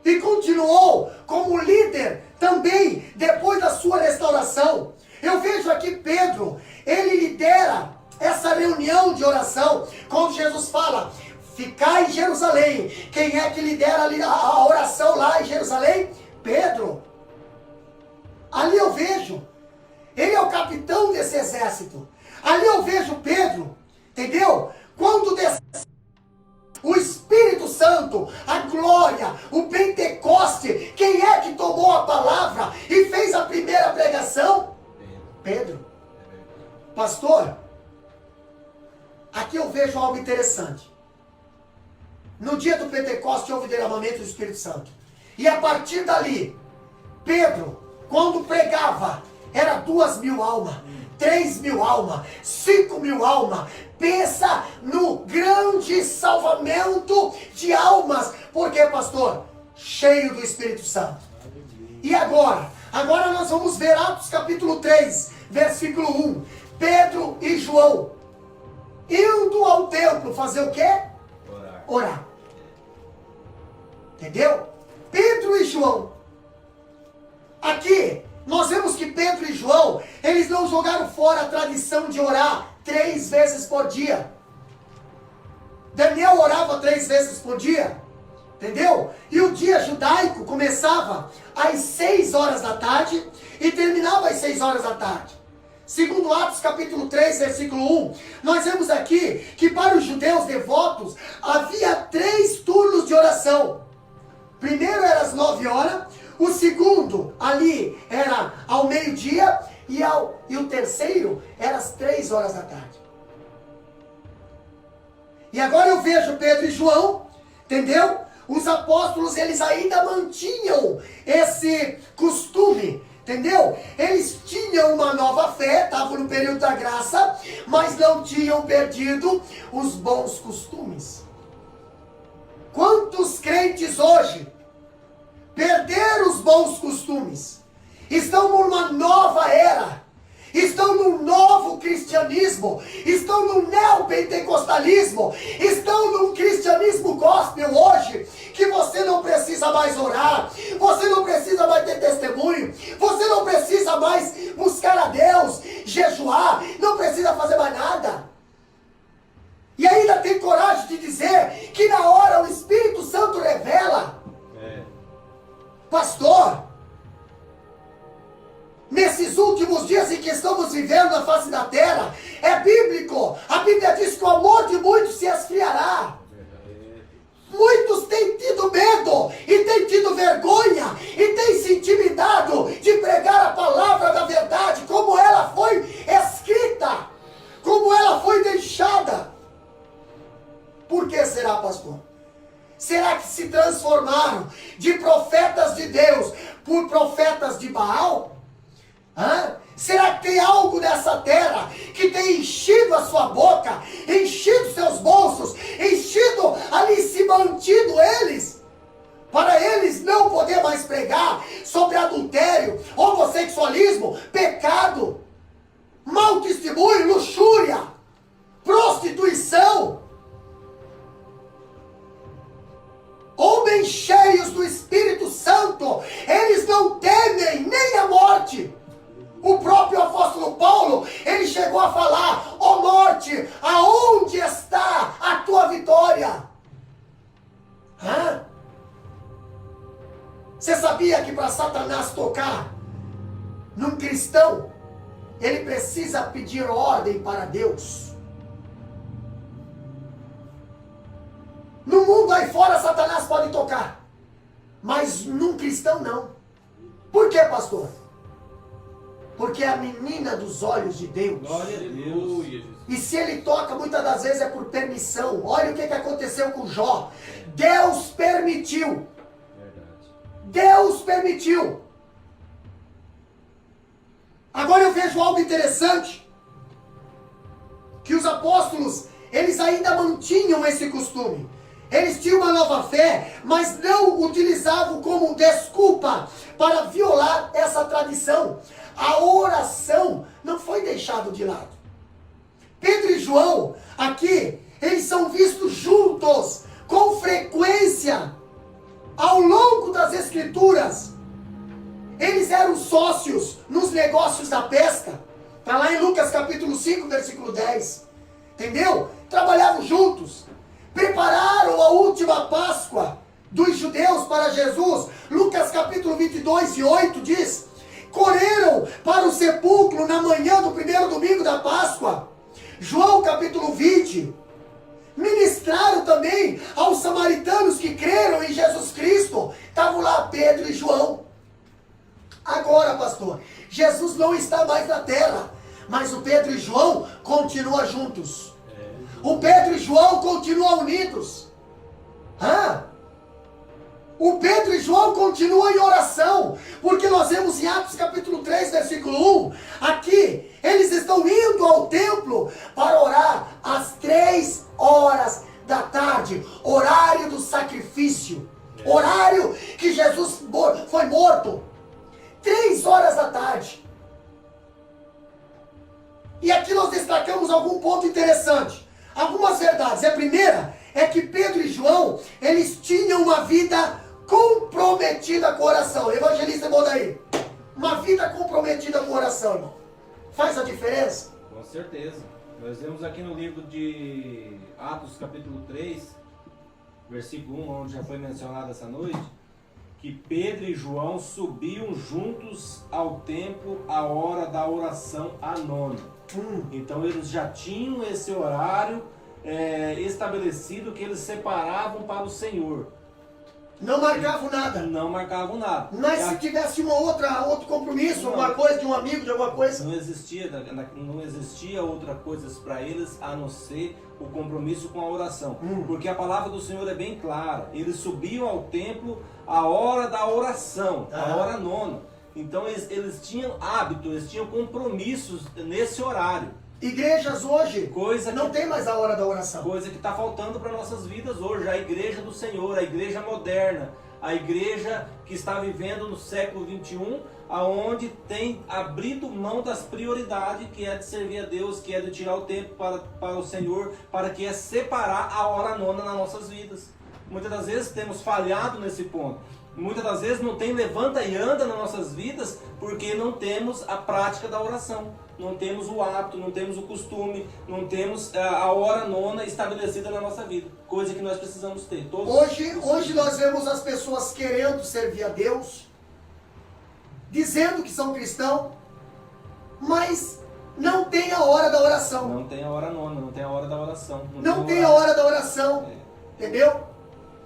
E continuou como líder também depois da sua restauração. Eu vejo aqui Pedro, ele lidera essa reunião de oração. Quando Jesus fala: ficai em Jerusalém. Quem é que lidera a oração lá em Jerusalém? Pedro. Ali eu vejo. Ele é o capitão desse exército. Ali eu vejo Pedro. Entendeu? Quando o Espírito Santo, a glória, o Pentecoste, quem é que tomou a palavra e fez a primeira pregação? Pedro. Pastor, aqui eu vejo algo interessante. No dia do Pentecoste houve derramamento do Espírito Santo. E a partir dali, Pedro, quando pregava, era 2.000 almas, 3.000 almas, 5.000 almas. Pensa no grande salvamento de almas. Por quê, pastor? Cheio do Espírito Santo. E agora? Agora nós vamos ver Atos capítulo 3, versículo 1. Pedro e João indo ao templo fazer o quê? Orar. Entendeu? Pedro e João. Aqui nós vemos que Pedro e João, eles não jogaram fora a tradição de orar 3 vezes por dia. Daniel orava 3 vezes por dia. Entendeu? E o dia judaico começava às 6 horas da tarde e terminava às 6 horas da tarde. Segundo Atos capítulo 3, versículo 1, nós vemos aqui que para os judeus devotos havia 3 turnos de oração. Primeiro era às 9 horas, o segundo ali era ao meio-dia e o terceiro era às 3 horas da tarde. E agora eu vejo Pedro e João, entendeu? Os apóstolos, eles ainda mantinham esse costume, entendeu? Eles tinham uma nova fé, estavam no período da graça, mas não tinham perdido os bons costumes. Quantos crentes hoje perderam os bons costumes? Estão numa nova era. Estão num novo cristianismo, estão num neopentecostalismo, estão num cristianismo gospel hoje, que você não precisa mais orar, você não precisa mais ter testemunho, você não precisa mais buscar a Deus, jejuar, não precisa fazer mais nada. E ainda tem coragem de dizer que na hora o Espírito Santo revela. Pastor, nesses últimos dias em que estamos vivendo na face da terra, é bíblico. A Bíblia diz que o amor de muitos se esfriará. Muitos têm tido medo e têm tido vergonha e têm se intimidado de pregar a palavra da verdade, como ela foi escrita, como ela foi deixada. Por que será, pastor? Será que se transformaram de profetas de Deus por profetas de Baal? Será que tem algo nessa terra que tem enchido a sua boca, enchido seus bolsos, enchido ali, se mantido eles? para eles não poder mais pregar sobre adultério, homossexualismo, pecado, mau testemunho, luxúria, prostituição. Homens cheios do Espírito Santo, eles não temem nem a morte. O próprio apóstolo Paulo, ele chegou a falar: ó morte, aonde está a tua vitória? Você sabia que para Satanás tocar num cristão, ele precisa pedir ordem para Deus? No mundo aí fora, Satanás pode tocar, mas num cristão não. Por quê, pastor? Porque é a menina dos olhos de Deus. Glória a Deus. E se ele toca, muitas das vezes é por permissão. Olha o que aconteceu com Jó. Deus permitiu. Verdade. Deus permitiu. Agora eu vejo algo interessante. Que os apóstolos, eles ainda mantinham esse costume. Eles tinham uma nova fé, mas não utilizavam como desculpa para violar essa tradição. A oração não foi deixada de lado. Pedro e João, aqui, eles são vistos juntos, com frequência, ao longo das Escrituras. Eles eram sócios nos negócios da pesca. Está lá em Lucas capítulo 5, versículo 10. Entendeu? Trabalhavam juntos. Prepararam a última Páscoa dos judeus para Jesus. Lucas capítulo 22 e 8 diz: correram para o sepulcro na manhã do primeiro domingo da Páscoa. João capítulo 20. Ministraram também aos samaritanos que creram em Jesus Cristo. Estavam lá Pedro e João. Agora, pastor, Jesus não está mais na terra, mas o Pedro e João continuam juntos. O Pedro e João continuam unidos. O Pedro e João continuam em oração, porque nós vemos em Atos capítulo 3, versículo 1, aqui, eles estão indo ao templo para orar às 3 horas da tarde, horário do sacrifício, horário que Jesus foi morto, 3 horas da tarde. E aqui nós destacamos algum ponto interessante, algumas verdades. A primeira é que Pedro e João, eles tinham uma vida comprometida com a oração. Evangelista, irmão daí. Uma vida comprometida com a oração, irmão. Faz a diferença? Com certeza. Nós vemos aqui no livro de Atos, capítulo 3, versículo 1, onde já foi mencionado essa noite, que Pedro e João subiam juntos ao templo à hora da oração à nona. Então eles já tinham esse horário estabelecido, que eles separavam para o Senhor. Não marcavam nada. Não marcavam nada. Mas se tivesse outro compromisso, alguma coisa de um amigo, de alguma coisa. Não existia outra coisa para eles a não ser o compromisso com a oração. Porque a palavra do Senhor é bem clara. Eles subiam ao templo à hora da oração, a hora nona. Então eles tinham hábito, eles tinham compromissos nesse horário. Igrejas hoje não tem mais a hora da oração. Coisa que está faltando para nossas vidas hoje. A igreja do Senhor, a igreja moderna, a igreja que está vivendo no século 21, aonde tem abrido mão das prioridades, que é de servir a Deus, que é de tirar o tempo para o Senhor, para que é separar a hora nona nas nossas vidas. Muitas das vezes temos falhado nesse ponto. Muitas das vezes não tem levanta e anda nas nossas vidas, porque não temos a prática da oração. Não temos o hábito, não temos o costume, não temos a hora nona estabelecida na nossa vida. Coisa que nós precisamos ter. Hoje nós vemos as pessoas querendo servir a Deus, dizendo que são cristãos, mas não tem a hora da oração. Não tem a hora nona, não tem a hora da oração. Não tem a hora da oração, entendeu?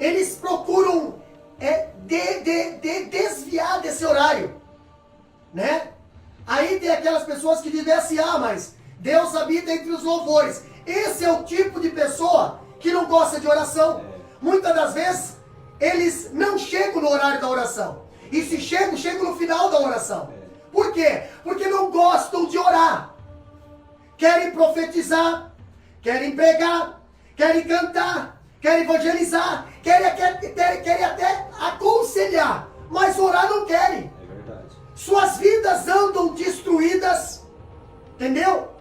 Eles procuram desviar desse horário, né? Aí tem aquelas pessoas que dizem assim: mas Deus habita entre os louvores. Esse é o tipo de pessoa que não gosta de oração. Muitas das vezes, eles não chegam no horário da oração. E se chegam no final da oração. Por quê? Porque não gostam de orar. Querem profetizar, querem pregar, querem cantar, quer evangelizar, querem até aconselhar, mas orar não querem. É verdade. Suas vidas andam destruídas, entendeu?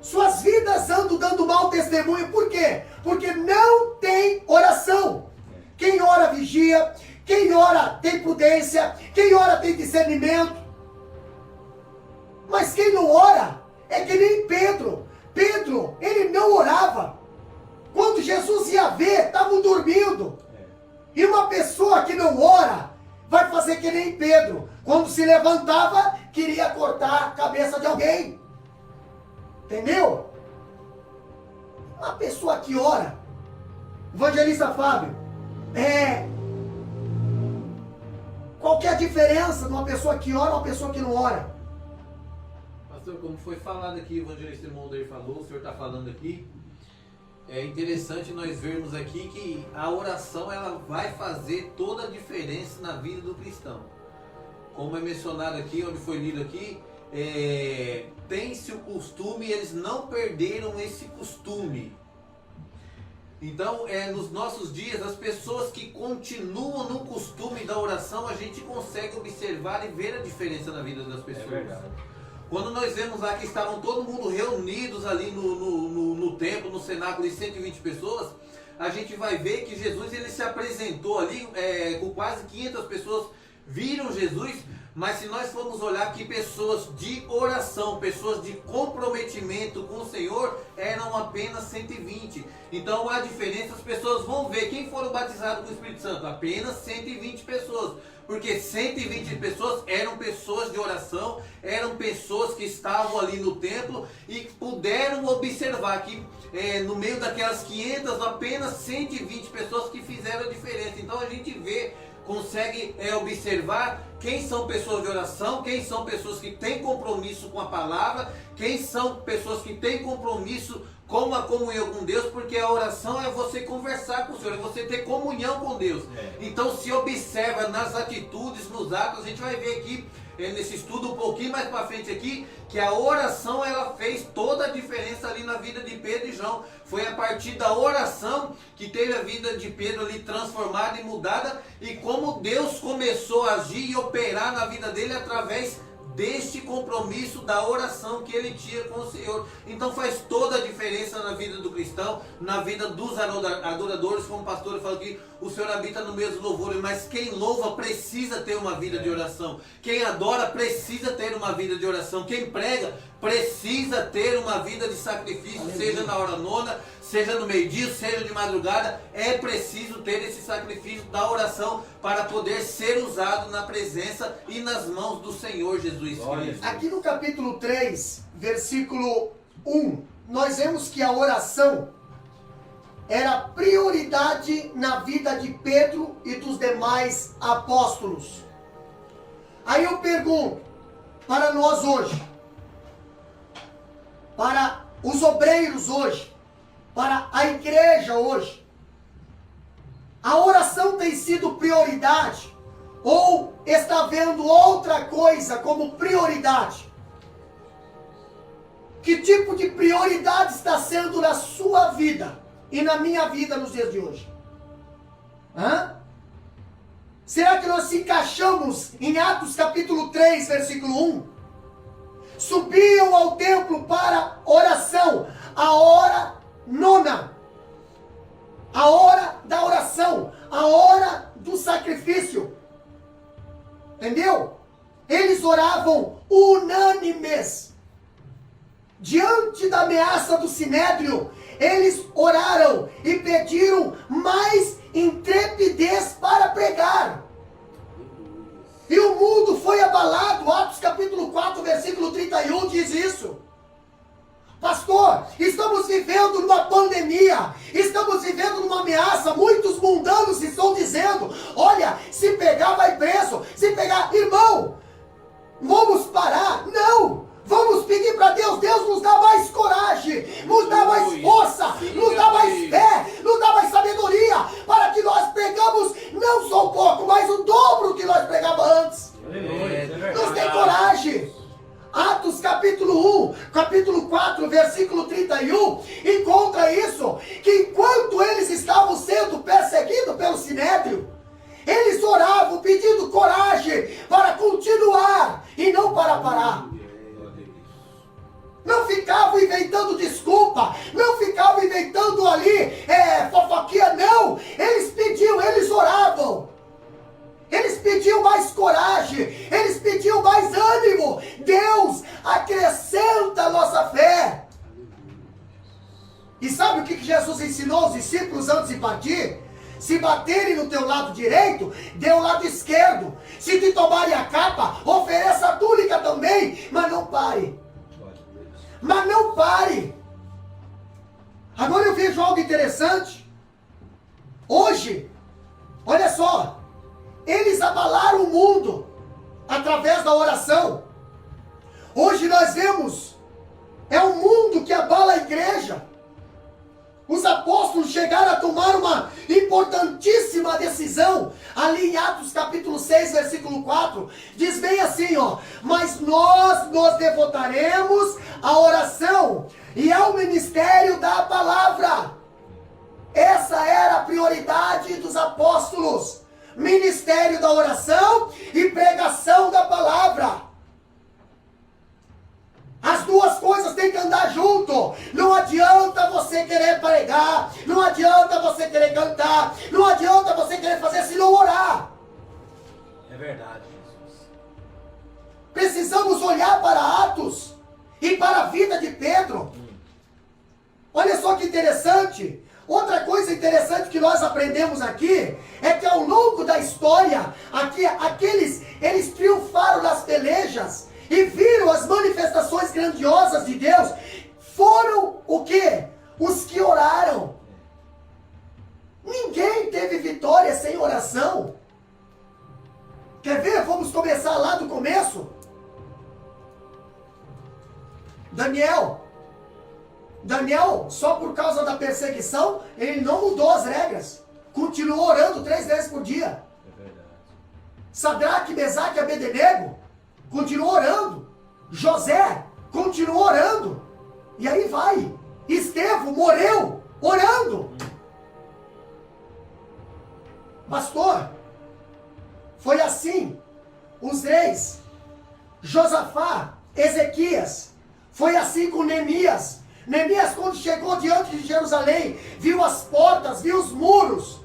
Suas vidas andam dando mau testemunho, por quê? Porque não tem oração. Quem ora vigia, quem ora tem prudência, quem ora tem discernimento. Mas quem não ora é que nem Pedro. Pedro, ele não orava. Quando Jesus ia ver, estavam dormindo. E uma pessoa que não ora vai fazer que nem Pedro. Quando se levantava, queria cortar a cabeça de alguém. Entendeu? Uma pessoa que ora. Evangelista Fábio, qual que é a diferença de uma pessoa que ora e uma pessoa que não ora? Pastor, como foi falado aqui, o evangelista Mulder falou, o senhor está falando aqui, é interessante nós vermos aqui que a oração ela vai fazer toda a diferença na vida do cristão. Como é mencionado aqui, onde foi lido aqui, tem-se o costume, eles não perderam esse costume. Então, nos nossos dias, as pessoas que continuam no costume da oração, a gente consegue observar e ver a diferença na vida das pessoas. É verdade. Quando nós vemos lá que estavam todo mundo reunidos ali no templo, no cenáculo de 120 pessoas, a gente vai ver que Jesus ele se apresentou ali com quase 500 pessoas, viram Jesus, mas se nós formos olhar que pessoas de oração, pessoas de comprometimento com o Senhor, eram apenas 120. Então a diferença, as pessoas vão ver quem foram batizados com o Espírito Santo, apenas 120 pessoas. Porque 120 pessoas eram pessoas de oração, eram pessoas que estavam ali no templo e puderam observar que no meio daquelas 500, apenas 120 pessoas que fizeram a diferença. Então a gente vê, consegue observar quem são pessoas de oração, quem são pessoas que têm compromisso com a palavra, quem são pessoas que têm compromisso com a comunhão com Deus, porque a oração é você conversar com o Senhor, é você ter comunhão com Deus. Então se observa nas atitudes, nos atos, a gente vai ver aqui, nesse estudo um pouquinho mais para frente aqui, que a oração ela fez toda a diferença ali na vida de Pedro e João. Foi a partir da oração que teve a vida de Pedro ali transformada e mudada, e como Deus começou a agir e operar na vida dele através deste compromisso da oração que ele tinha com o Senhor. Então faz toda a diferença na vida do cristão, na vida dos adoradores, como o pastor falou aqui, o Senhor habita no meio dos louvores, mas quem louva precisa ter uma vida de oração, quem adora precisa ter uma vida de oração, quem prega precisa ter uma vida de sacrifício, seja na hora nona, seja no meio-dia, seja de madrugada, é preciso ter esse sacrifício da oração para poder ser usado na presença e nas mãos do Senhor Jesus Cristo. Aqui no capítulo 3, versículo 1, nós vemos que a oração era prioridade na vida de Pedro e dos demais apóstolos. Aí eu pergunto, para nós hoje, para os obreiros hoje, para a igreja hoje, a oração tem sido prioridade ou está vendo outra coisa como prioridade? Que tipo de prioridade está sendo na sua vida e na minha vida nos dias de hoje? Será que nós se encaixamos em Atos capítulo 3, versículo 1? Subiam ao templo para oração, a hora nona, a hora da oração, a hora do sacrifício. Entendeu? Eles oravam unânimes. Diante da ameaça do sinédrio, eles oraram e pediram mais intrepidez para pregar. E o mundo foi abalado. Atos capítulo 4, versículo 31 diz isso. Pastor, estamos vivendo numa pandemia, estamos vivendo numa ameaça, muitos mundanos estão dizendo, olha, se pegar vai preso, se pegar, irmão, vamos parar? Não! Vamos pedir para Deus, Deus nos dá mais coragem, nos dá mais força, nos dá mais fé, nos dá mais sabedoria, para que nós pregamos não só um pouco, mas o dobro que nós pregávamos antes. Nos dê coragem. Atos capítulo 1, capítulo 4, versículo 31, encontra isso, que enquanto eles estavam sendo continuar e não para parar. Não ficavam inventando desculpa, não ficavam inventando ali fofoquinha, não. Eles pediam, eles oravam. Eles pediam mais coragem, eles pediam mais ânimo. Deus acrescenta a nossa fé. E sabe o que Jesus ensinou aos discípulos antes de partir? Se baterem no teu lado direito, dê o lado esquerdo. Se te tomarem a capa, ofereça a túnica também, mas não pare. Mas não pare. Agora eu vejo algo interessante. Hoje, olha só, eles abalaram o mundo através da oração. Hoje nós vemos, é o mundo que abala a igreja. Os apóstolos chegaram a tomar uma importantíssima decisão. Ali em Atos capítulo 6, versículo 4, diz bem assim, ó: mas nós nos devotaremos à oração e ao ministério da palavra. Essa era a prioridade dos apóstolos. Ministério da oração e pregação da palavra. As duas coisas têm que andar junto. Não adianta você querer pregar, não adianta você querer cantar, não adianta você querer fazer se não orar. É verdade, Jesus. Precisamos olhar para Atos e para a vida de Pedro. Olha só que interessante. Outra coisa interessante que nós aprendemos aqui é que ao longo da história, eles triunfaram nas pelejas e viram as manifestações grandiosas de Deus. Foram o quê? Os que oraram. Ninguém teve vitória sem oração. Quer ver? Vamos começar lá do começo. Daniel, só por causa da perseguição, ele não mudou as regras. Continuou orando 3 vezes por dia. É verdade. Sadraque, Mesaque e Abednego continuou orando. José continuou orando. E aí vai. Estevão morreu orando. Pastor, foi assim. Os reis, Josafá, Ezequias, foi assim com Neemias. Neemias, quando chegou diante de Jerusalém, viu as portas, viu os muros,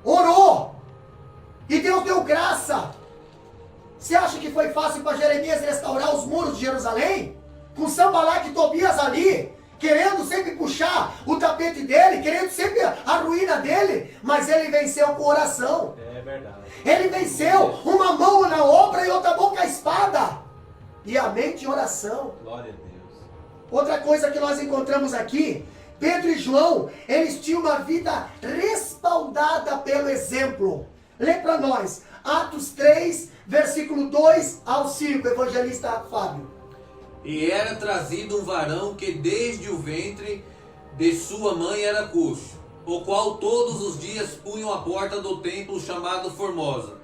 orou, e Deus deu graça. Você acha que foi fácil para Jeremias restaurar os muros de Jerusalém? Com Sanbalate e Tobias ali, querendo sempre puxar o tapete dele, querendo sempre a ruína dele, mas ele venceu com oração. É verdade. Ele venceu, uma mão na obra e outra mão com a espada, e a mente em oração. Glória a Deus. Outra coisa que nós encontramos aqui, Pedro e João, eles tinham uma vida respaldada pelo exemplo. Lê para nós, Atos 3, versículo 2 ao 5, evangelista Fábio. E era trazido um varão que desde o ventre de sua mãe era coxo, o qual todos os dias punham à porta do templo chamado Formosa,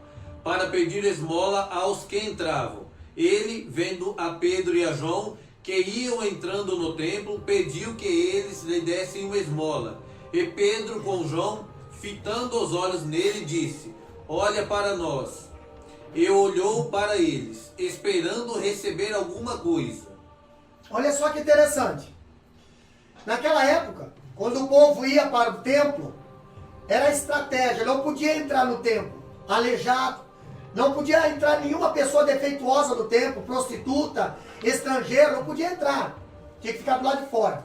para pedir esmola aos que entravam. Ele, vendo a Pedro e a João, que iam entrando no templo, pediu que eles lhe dessem uma esmola. E Pedro, com João, fitando os olhos nele, disse: olha para nós. E olhou para eles, esperando receber alguma coisa. Olha só que interessante. Naquela época, quando o povo ia para o templo, era estratégia, não podia entrar no templo aleijado, não podia entrar nenhuma pessoa defeituosa no templo, prostituta, estrangeiro, não podia entrar. Tinha que ficar do lado de fora.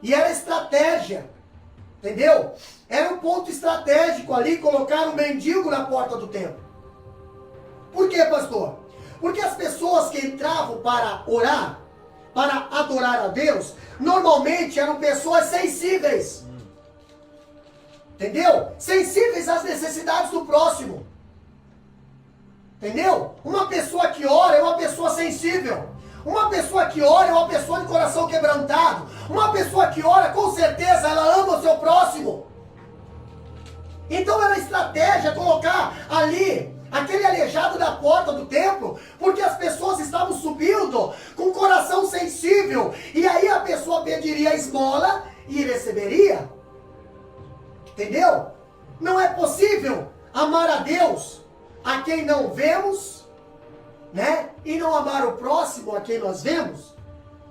E era estratégia, entendeu? Era um ponto estratégico ali, colocar um mendigo na porta do templo. Por quê, pastor? Porque as pessoas que entravam para orar, para adorar a Deus, normalmente eram pessoas sensíveis. Entendeu? Sensíveis às necessidades do próximo. Entendeu? Uma pessoa que ora é uma pessoa sensível. Uma pessoa que ora é uma pessoa de coração quebrantado. Uma pessoa que ora, com certeza, ela ama o seu próximo. Então era estratégia colocar ali aquele aleijado da porta do templo, porque as pessoas estavam subindo com o coração sensível. E aí a pessoa pediria esmola e receberia. Entendeu? Não é possível amar a Deus a quem não vemos né? E não amar o próximo a quem nós vemos,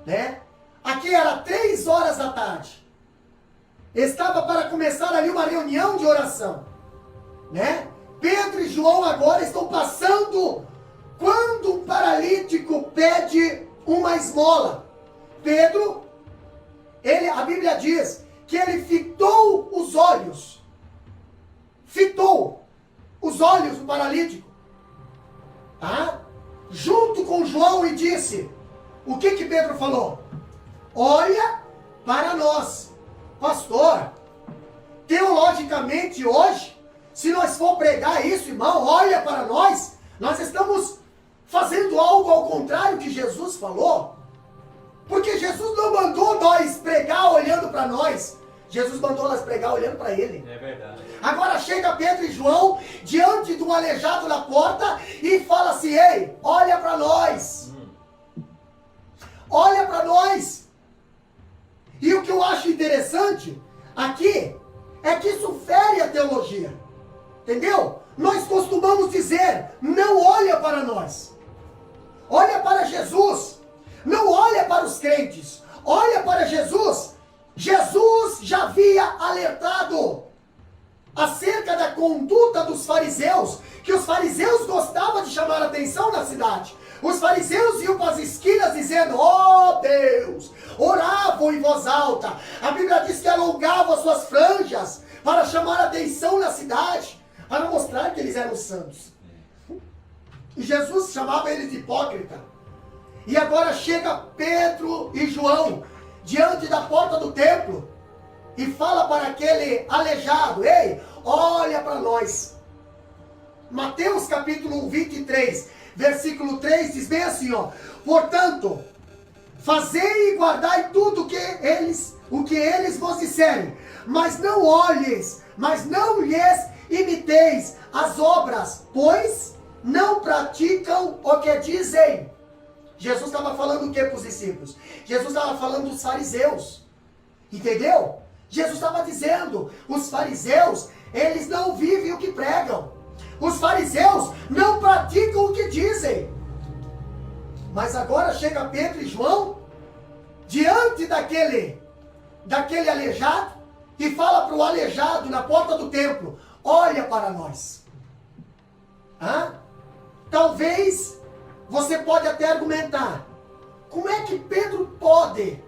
né? Aqui era 3 horas da tarde. Estava para começar ali uma reunião de oração, né? Pedro e João agora estão passando quando um paralítico pede uma esmola. Pedro, a Bíblia diz que ele fitou os olhos do paralítico, tá? Junto com João, e disse, o que Pedro falou? Olha para nós. Pastor, teologicamente hoje, se nós for pregar isso, irmão, olha para nós, nós estamos fazendo algo ao contrário que Jesus falou. Porque Jesus não mandou nós pregar olhando para nós. Jesus mandou nós pregar olhando para Ele. É verdade. Agora chega Pedro e João diante de um aleijado na porta e fala assim, ei, olha para nós. Olha para nós. E o que eu acho interessante aqui é que isso fere a teologia. Entendeu? Nós costumamos dizer, não olha para nós. Olha para Jesus. Não olha para os crentes. Olha para Jesus. Jesus já havia alertado acerca da conduta dos fariseus, que os fariseus gostavam de chamar a atenção na cidade. Os fariseus iam para as esquinas dizendo, oh Deus, oravam em voz alta. A Bíblia diz que alongavam as suas franjas para chamar a atenção na cidade, para mostrar que eles eram santos. E Jesus chamava eles de hipócrita. E agora chega Pedro e João diante da porta do templo e fala para aquele aleijado, ei, olha para nós. Mateus capítulo 23, versículo 3 diz bem assim, ó, portanto, fazei e guardai tudo o que eles vos disserem, mas não lhes imiteis as obras, pois não praticam o que dizem. Jesus estava falando o que para os discípulos? Jesus estava falando dos fariseus. Entendeu? Jesus estava dizendo, os fariseus, eles não vivem o que pregam. Os fariseus não praticam o que dizem. Mas agora chega Pedro e João, diante daquele aleijado, e fala para o aleijado na porta do templo, olha para nós. Talvez você pode até argumentar, como é que Pedro pode?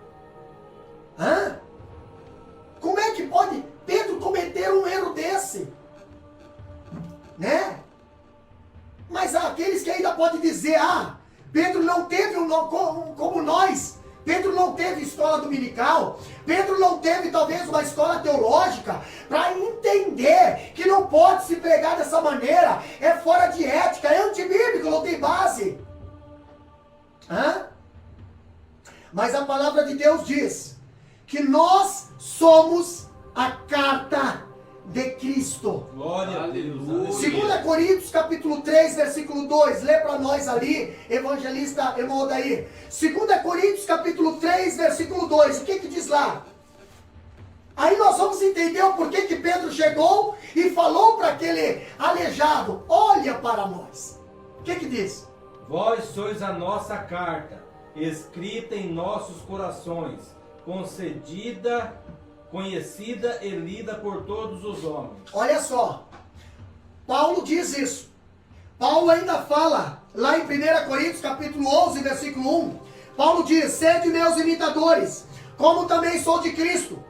Como é que pode Pedro cometer um erro desse? Né? Mas há aqueles que ainda podem dizer, Pedro não teve como nós. Pedro não teve escola dominical. Pedro não teve talvez uma escola teológica para entender que não pode se pregar dessa maneira. É fora de ética, é antibíblico, não tem base. Mas a palavra de Deus diz que nós somos a carta de Cristo. Glória a Deus. 2 Coríntios capítulo 3, versículo 2. Lê para nós ali, evangelista Emodair. 2 Coríntios capítulo 3, versículo 2. O que diz lá? Aí nós vamos entender o porquê que Pedro chegou e falou para aquele aleijado, olha para nós. O que diz? Vós sois a nossa carta, escrita em nossos corações, concedida, conhecida e lida por todos os homens. Olha só, Paulo diz isso. Paulo ainda fala, lá em 1 Coríntios capítulo 11, versículo 1, Paulo diz, sede meus imitadores, como também sou de Cristo.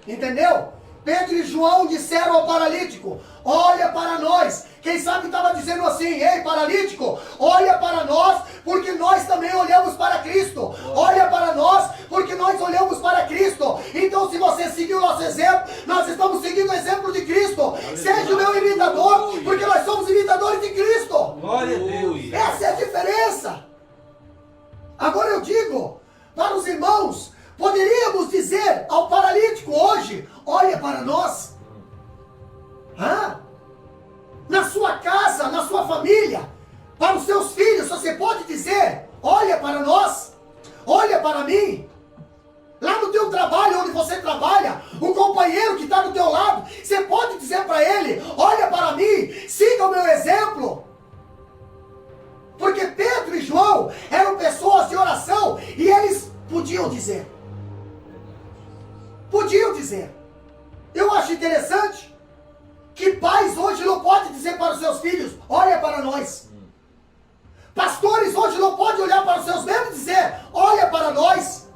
Entendeu? Pedro e João disseram ao paralítico, olha para nós. Quem sabe estava dizendo assim, ei paralítico, olha para nós, porque nós também olhamos para Cristo. Olha para nós, porque nós olhamos para Cristo. Então se você seguiu o nosso exemplo, nós estamos seguindo o exemplo de Cristo. Seja o meu imitador, porque nós somos imitadores de Cristo. Glória a Deus. Essa é a diferença. Agora eu digo, para os irmãos, poderíamos dizer ao paralítico hoje, olha para nós. Na sua casa, na sua família, para os seus filhos, você pode dizer, olha para nós, olha para mim. Lá no teu trabalho, onde você trabalha, o companheiro que está do teu lado, você pode dizer para ele, olha para mim, siga o meu exemplo. Porque podiam dizer. Podiam dizer. Eu acho interessante que pais hoje não podem dizer para os seus filhos, olha para nós. Pastores hoje não podem olhar para os seus membros e dizer, olha para nós.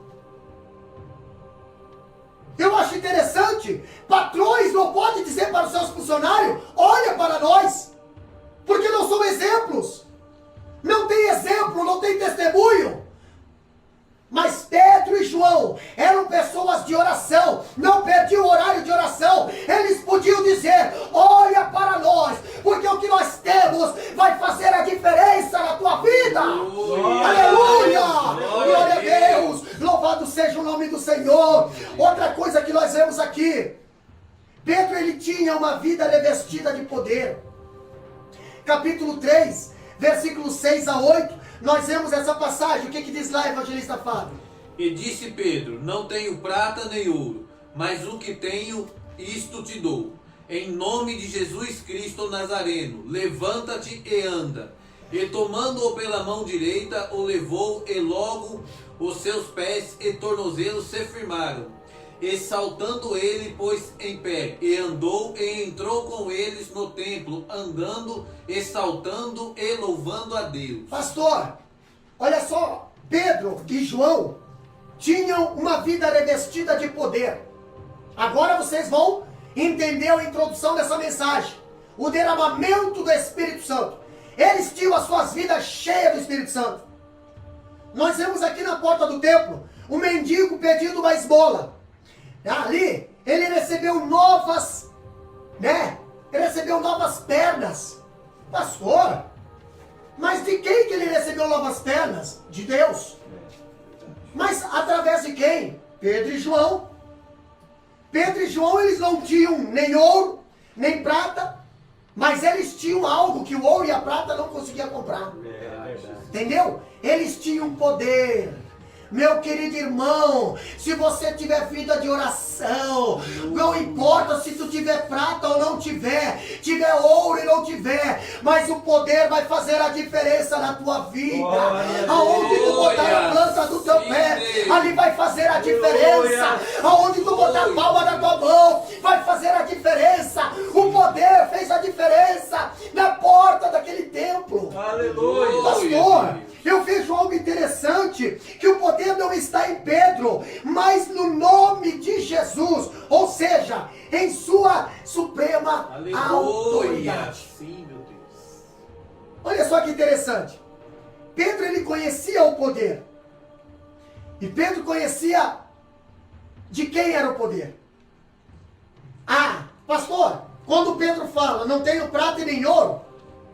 Eu acho interessante, patrões não podem dizer para os seus funcionários, olha para nós. Porque não são exemplos. Não tem exemplo, não tem testemunho. Mas Pedro e João eram pessoas de oração, não perdiam o horário de oração. Eles podiam dizer, olha para nós, porque o que nós temos vai fazer a diferença na tua vida. Aleluia! Glória a Deus! Louvado seja o nome do Senhor. Outra coisa que nós vemos aqui, Pedro ele tinha uma vida revestida de poder. Capítulo 3, versículos 6 a 8. Nós vemos essa passagem, o que diz lá, evangelista Fábio? E disse Pedro, não tenho prata nem ouro, mas o que tenho, isto te dou. Em nome de Jesus Cristo Nazareno, levanta-te e anda. E tomando-o pela mão direita, o levou, e logo os seus pés e tornozelos se firmaram. E saltando ele, pôs em pé, e andou, e entrou com eles no templo, andando, e saltando, e louvando a Deus. Pastor, olha só, Pedro e João tinham uma vida revestida de poder. Agora vocês vão entender a introdução dessa mensagem. O derramamento do Espírito Santo. Eles tinham as suas vidas cheias do Espírito Santo. Nós vemos aqui na porta do templo, um mendigo pedindo uma esmola. Ali, ele recebeu novas, Ele recebeu novas pernas. Pastor, mas de quem que ele recebeu novas pernas? De Deus. Mas através de quem? Pedro e João. Pedro e João, eles não tinham nem ouro, nem prata, mas eles tinham algo que o ouro e a prata não conseguiam comprar. Entendeu? Eles tinham poder. Meu querido irmão, se você tiver vida de oração, não importa se tu tiver prata ou não tiver ouro e não tiver, mas o poder vai fazer a diferença na tua vida. Aonde tu botar a planta do teu pé, ali vai fazer a diferença. Aonde tu botar a palma da tua mão, vai fazer a diferença. O poder fez a diferença na porta daquele templo. Aleluia. Pastor, eu vejo algo interessante, que o poder não está em Pedro, mas no nome de Jesus, ou seja, em sua suprema autoridade. Sim, meu Deus. Olha só que interessante. Pedro, ele conhecia o poder. E Pedro conhecia de quem era o poder. Ah, pastor, quando Pedro fala, não tenho prata e nem ouro,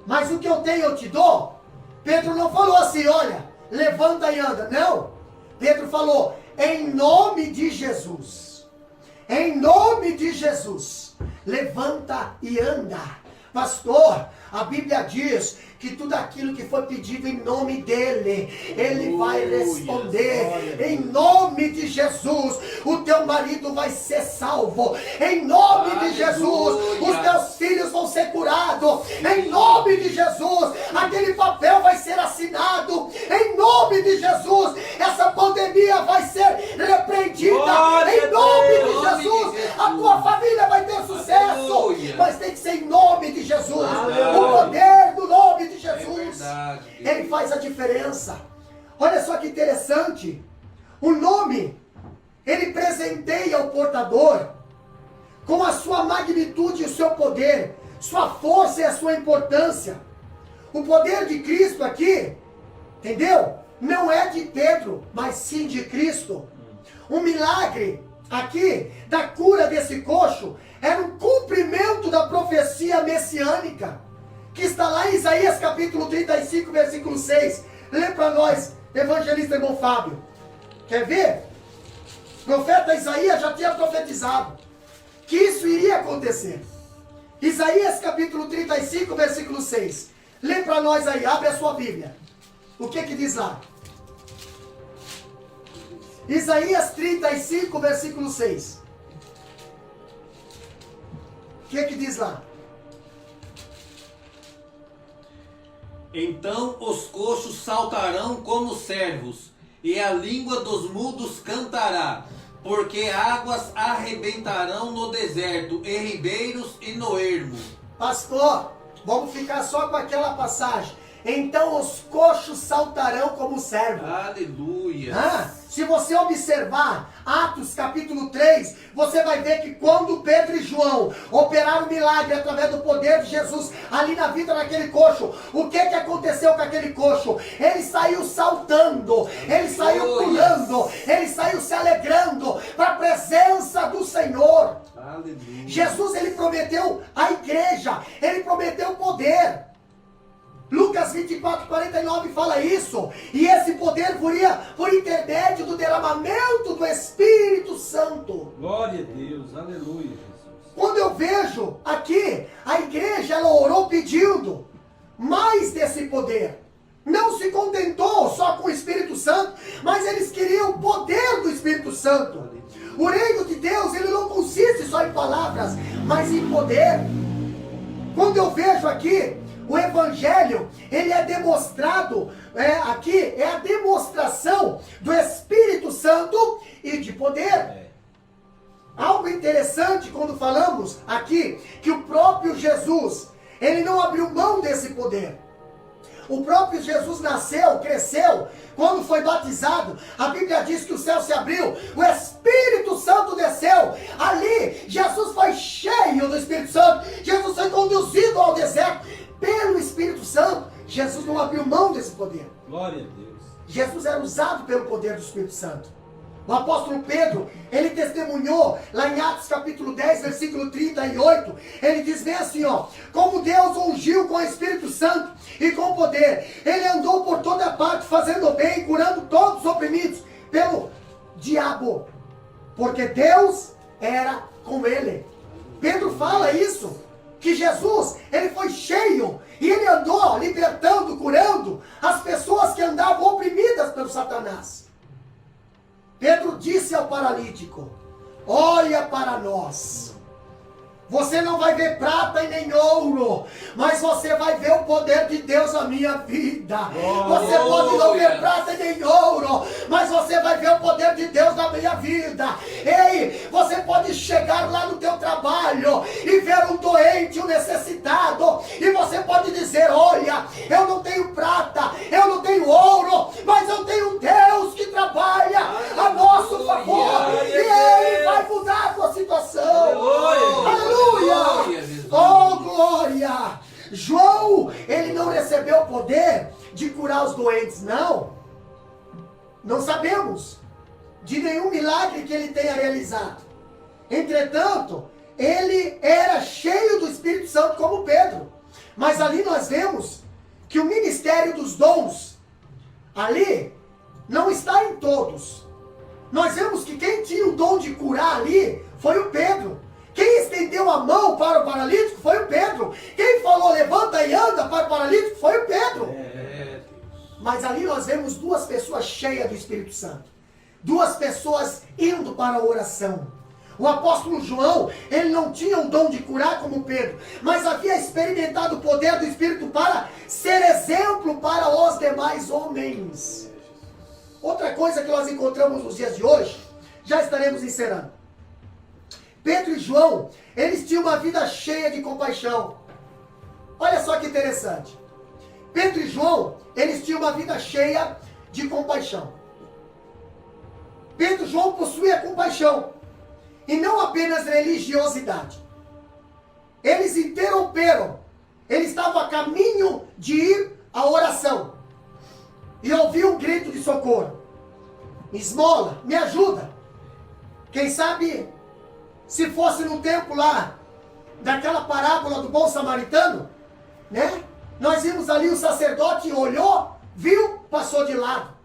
mas o que eu tenho eu te dou, Pedro não falou assim, olha, levanta e anda. Não. Pedro falou, em nome de Jesus. Em nome de Jesus. Levanta e anda. Pastor, a Bíblia diz que tudo aquilo que foi pedido em nome dele, ele vai responder. Em nome de Jesus, o teu marido vai ser salvo. Em nome de Jesus, os teus filhos vão ser curados. Em nome de Jesus, aquele papel vai ser assinado. Em nome de Jesus, essa pandemia vai ser repreendida. Em nome de Jesus, a tua família vai ter sucesso. Mas tem que ser em nome de Jesus. O poder do nome de Jesus, ele faz a diferença. Olha só que interessante. O nome, ele presenteia o portador com a sua magnitude e o seu poder, sua força e a sua importância. O poder de Cristo aqui, entendeu? Não é de Pedro, mas sim de Cristo. O milagre aqui da cura desse coxo era um cumprimento da profecia messiânica, que está lá em Isaías capítulo 35, versículo 6. Lê para nós, evangelista irmão Fábio. Quer ver? O profeta Isaías já tinha profetizado que isso iria acontecer. Isaías capítulo 35, versículo 6. Lê para nós aí, abre a sua Bíblia. O que diz lá? Isaías 35, versículo 6. O que diz lá? Então os coxos saltarão como servos, e a língua dos mudos cantará, porque águas arrebentarão no deserto, e ribeiros e no ermo. Pastor, vamos ficar só com aquela passagem. Então os coxos saltarão como servo. Aleluia. Se você observar Atos capítulo 3, você vai ver que quando Pedro e João operaram o milagre através do poder de Jesus ali na vida daquele coxo, o que aconteceu com aquele coxo? Ele saiu saltando, ele saiu pulando, ele saiu se alegrando para a presença do Senhor. Aleluia. Jesus, ele prometeu a igreja, ele prometeu poder. Lucas 24:49 fala isso. E esse poder viria por intermédio do derramamento do Espírito Santo. Glória a Deus, aleluia, Jesus. Quando eu vejo aqui, a igreja, ela orou pedindo mais desse poder. Não se contentou só com o Espírito Santo, mas eles queriam o poder do Espírito Santo. O reino de Deus, ele não consiste só em palavras, mas em poder. Quando eu vejo aqui, o Evangelho, ele é demonstrado, aqui é a demonstração do Espírito Santo e de poder. Algo interessante quando falamos aqui, que o próprio Jesus, ele não abriu mão desse poder. O próprio Jesus nasceu, cresceu, quando foi batizado, a Bíblia diz que o céu se abriu, o Espírito Santo desceu. Ali, Jesus foi cheio do Espírito Santo, Jesus foi conduzido ao deserto pelo Espírito Santo. Jesus não abriu mão desse poder. Glória a Deus. Jesus era usado pelo poder do Espírito Santo. O apóstolo Pedro, ele testemunhou lá em Atos capítulo 10, versículo 38, ele diz bem assim, como Deus ungiu com o Espírito Santo e com poder, ele andou por toda parte fazendo bem, curando todos os oprimidos pelo diabo, porque Deus era com ele. Pedro fala isso, que Jesus, ele foi cheio, e ele andou libertando, curando as pessoas que andavam oprimidas pelo Satanás. Pedro disse ao paralítico, olha para nós. Você não vai ver prata e nem ouro, mas você vai ver o poder de Deus na minha vida. Você pode não ver prata e nem ouro, mas você vai ver o poder de Deus na minha vida. Ei, você pode chegar lá no teu trabalho e ver um doente, um necessitado, e você pode dizer, olha, eu não tenho prata, eu não tenho ouro, mas eu tenho um Deus que trabalha a nosso favor, e Ele vai mudar a tua situação. Aleluia! Oh, glória! João, ele não recebeu o poder de curar os doentes, não. Não sabemos de nenhum milagre que ele tenha realizado. Entretanto, ele era cheio do Espírito Santo como Pedro. Mas ali nós vemos que o ministério dos dons, ali, não está em todos. Nós vemos que quem tinha o dom de curar ali foi o Pedro. Quem estendeu a mão para o paralítico foi o Pedro. Quem falou levanta e anda para o paralítico foi o Pedro. Mas ali nós vemos duas pessoas cheias do Espírito Santo. Duas pessoas indo para a oração. O apóstolo João, ele não tinha o dom de curar como Pedro, mas havia experimentado o poder do Espírito para ser exemplo para os demais homens. Outra coisa que nós encontramos nos dias de hoje, já estaremos encerrando. Pedro e João, eles tinham uma vida cheia de compaixão. Olha só que interessante. Pedro e João, eles tinham uma vida cheia de compaixão. Pedro e João possuíam compaixão. E não apenas religiosidade. Eles interromperam. Eles estavam a caminho de ir à oração. E ouviu um grito de socorro. Esmola, me ajuda. Quem sabe, se fosse no tempo lá, daquela parábola do bom samaritano, né? Nós vimos ali o sacerdote, olhou, viu, passou de lado.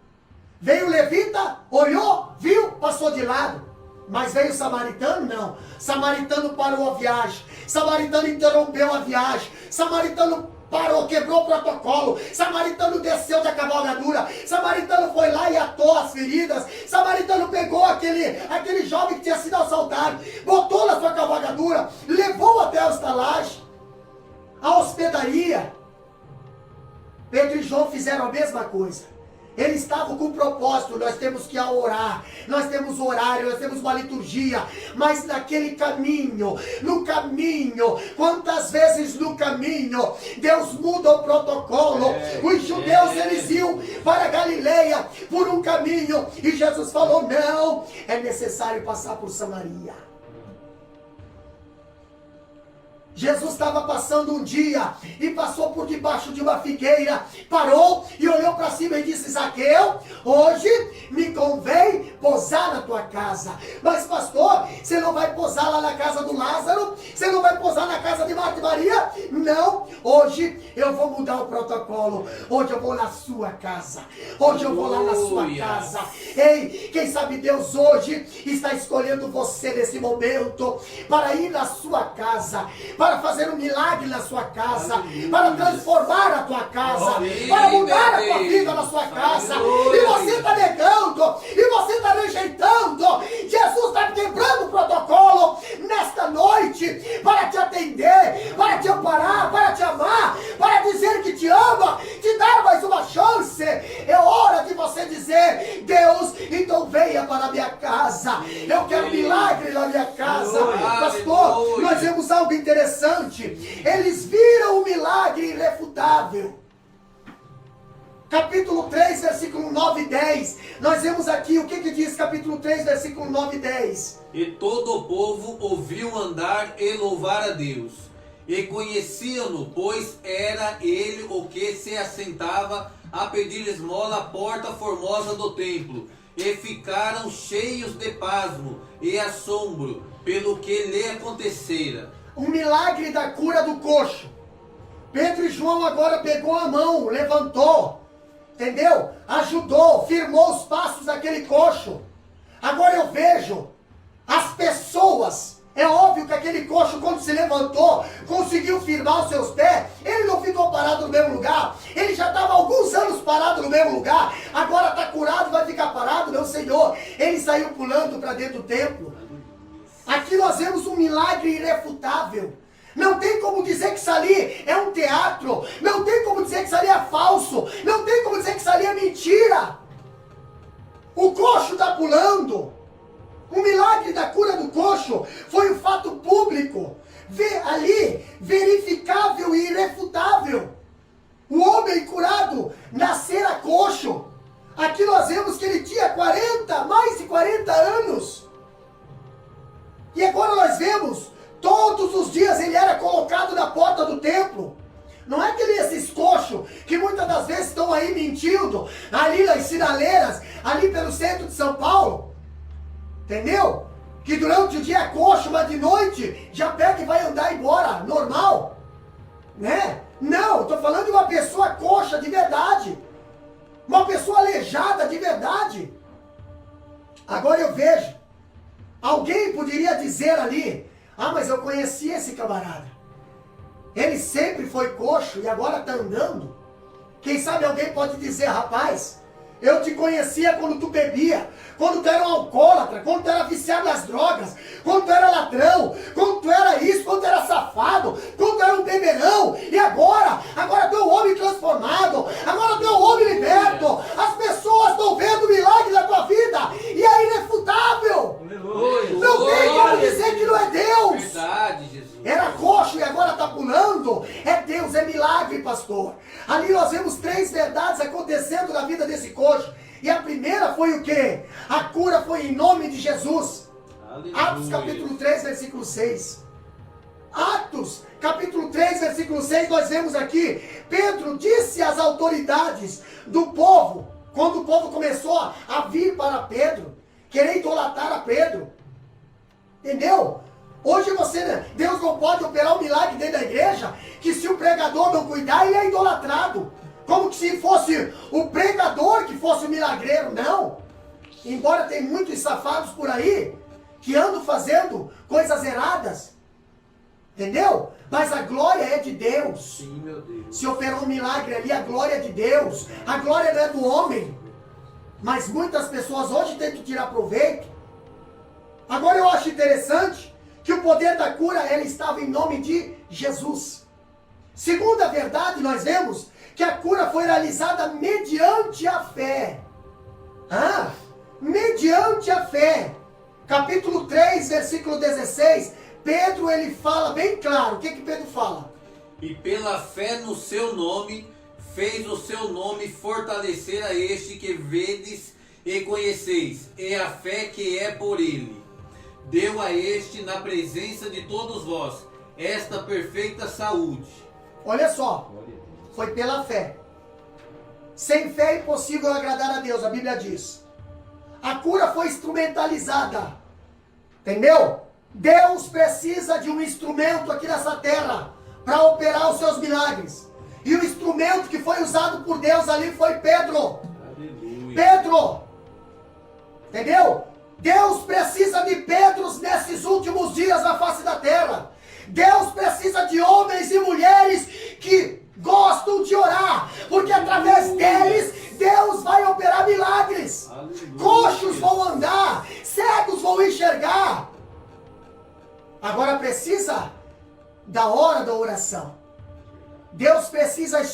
Veio o levita, olhou, viu, passou de lado. Mas veio o samaritano? Não. Samaritano parou a viagem. Samaritano interrompeu a viagem. Samaritano parou, quebrou o protocolo. Samaritano desceu da cavalgadura. Samaritano foi lá e atou as feridas. Samaritano pegou aquele jovem que tinha sido assaltado, botou na sua cavalgadura, levou até a estalagem, a hospedaria. Pedro e João fizeram a mesma coisa. Eles estavam com um propósito, nós temos que orar, nós temos horário, nós temos uma liturgia, mas naquele caminho, no caminho, quantas vezes no caminho, Deus muda o protocolo, os judeus eles iam para Galileia por um caminho, e Jesus falou, não, é necessário passar por Samaria. Jesus estava passando um dia e passou por debaixo de uma figueira, parou e olhou para cima e disse, Zaqueu, hoje me convém posar na tua casa. Mas pastor, você não vai posar lá na casa do Lázaro? Você não vai posar na casa de Marta e Maria? Não, hoje eu vou mudar o protocolo. Hoje eu vou na sua casa. Hoje eu vou lá na sua casa. Ei, quem sabe Deus hoje está escolhendo você nesse momento para ir na sua casa, para fazer um milagre na sua casa, para transformar a tua casa, para mudar a tua vida na sua casa. E você está negando, e você está rejeitando. Jesus está quebrando o protocolo nesta noite para te atender, para te amparar, para te amar, para dizer que te ama, te dar mais uma chance. É hora de você dizer, Deus, então venha para a minha casa. Eu quero milagre na minha casa. Pastor, nós vemos algo interessante. Eles viram o milagre irrefutável. Capítulo 3, versículo 9 e 10. Nós vemos aqui o que diz capítulo 3, versículo 9 e 10. E todo o povo ouviu andar e louvar a Deus. E conheciam-no, pois era ele o que se assentava a pedir esmola à porta formosa do templo. E ficaram cheios de pasmo e assombro pelo que lhe acontecera. Um milagre da cura do coxo. Pedro e João agora pegou a mão, levantou, entendeu? Ajudou, firmou os passos daquele coxo. Agora eu vejo as pessoas. É óbvio que aquele coxo, quando se levantou, conseguiu firmar os seus pés. Ele não ficou parado no mesmo lugar. Ele já estava há alguns anos parado no mesmo lugar. Agora está curado, vai ficar parado? Meu Senhor. Ele saiu pulando para dentro do templo. Aqui nós vemos um milagre irrefutável. Não tem como dizer que isso ali é um teatro. Não tem como dizer que isso ali é falso. Não tem como dizer que isso ali é mentira. O coxo está pulando. O milagre da cura do coxo foi um fato público. Ali, verificável e irrefutável. O homem curado nascera coxo. Aqui nós vemos que ele tinha mais de 40 anos. E agora nós vemos, todos os dias ele era colocado na porta do templo. Não é esses coxos que muitas das vezes estão aí mentindo, ali nas sinaleiras, ali pelo centro de São Paulo. Entendeu? Que durante o dia é coxo, mas de noite já pega e vai andar embora, normal. Né? Não, estou falando de uma pessoa coxa de verdade. Uma pessoa aleijada de verdade. Agora eu vejo. Alguém poderia dizer ali, mas eu conheci esse camarada. Ele sempre foi coxo e agora está andando. Quem sabe alguém pode dizer, rapaz, eu te conhecia quando tu bebia, quando tu era um alcoólatra, quando tu era viciado nas drogas, quando tu era ladrão, quando tu era isso, quando tu era safado, quando tu era um beberão, e agora tu é um homem transformado, agora tu é um homem liberto. As pessoas estão vendo o milagre da tua vida, e é irrefutável. Não tem como dizer que não é Deus. Verdade, Jesus. Era coxo e agora está pulando. É Deus, é milagre, pastor. Ali nós vemos 3 verdades acontecendo na vida desse coxo. E a primeira foi o quê? A cura foi em nome de Jesus. Aleluia. Atos capítulo 3, versículo 6. Atos capítulo 3, versículo 6, nós vemos aqui. Pedro disse às autoridades do povo, quando o povo começou a vir para Pedro, querer idolatrar a Pedro. Entendeu? Hoje Deus não pode operar um milagre dentro da igreja, que se o pregador não cuidar, ele é idolatrado. Como que se fosse o pregador que fosse o milagreiro. Não. Embora tem muitos safados por aí, que andam fazendo coisas erradas. Entendeu? Mas a glória é de Deus. Sim, meu Deus. Se operou um milagre ali, a glória é de Deus. A glória não é do homem. Mas muitas pessoas hoje tentam tirar proveito. Agora eu acho interessante que o poder da cura, ele estava em nome de Jesus. Segunda verdade, nós vemos que a cura foi realizada mediante a fé. Mediante a fé. Capítulo 3, versículo 16, Pedro ele fala bem claro. O que Pedro fala? E pela fé no seu nome, fez o seu nome fortalecer a este que vedes e conheceis, e a fé que é por ele. Deu a este, na presença de todos vós, esta perfeita saúde. Olha só, foi pela fé. Sem fé é impossível agradar a Deus, a Bíblia diz. A cura foi instrumentalizada. Entendeu? Deus precisa de um instrumento aqui nessa terra para operar os seus milagres. E o instrumento que foi usado por Deus ali foi Pedro. Aleluia. Pedro. Entendeu? Deus precisa de Pedros nesses últimos dias na face da terra. Deus precisa de homens e mulheres que gostam de orar, porque através deles Deus vai operar milagres. Aleluia. Coxos vão andar, cegos vão enxergar. Agora precisa da hora da oração. Deus precisa de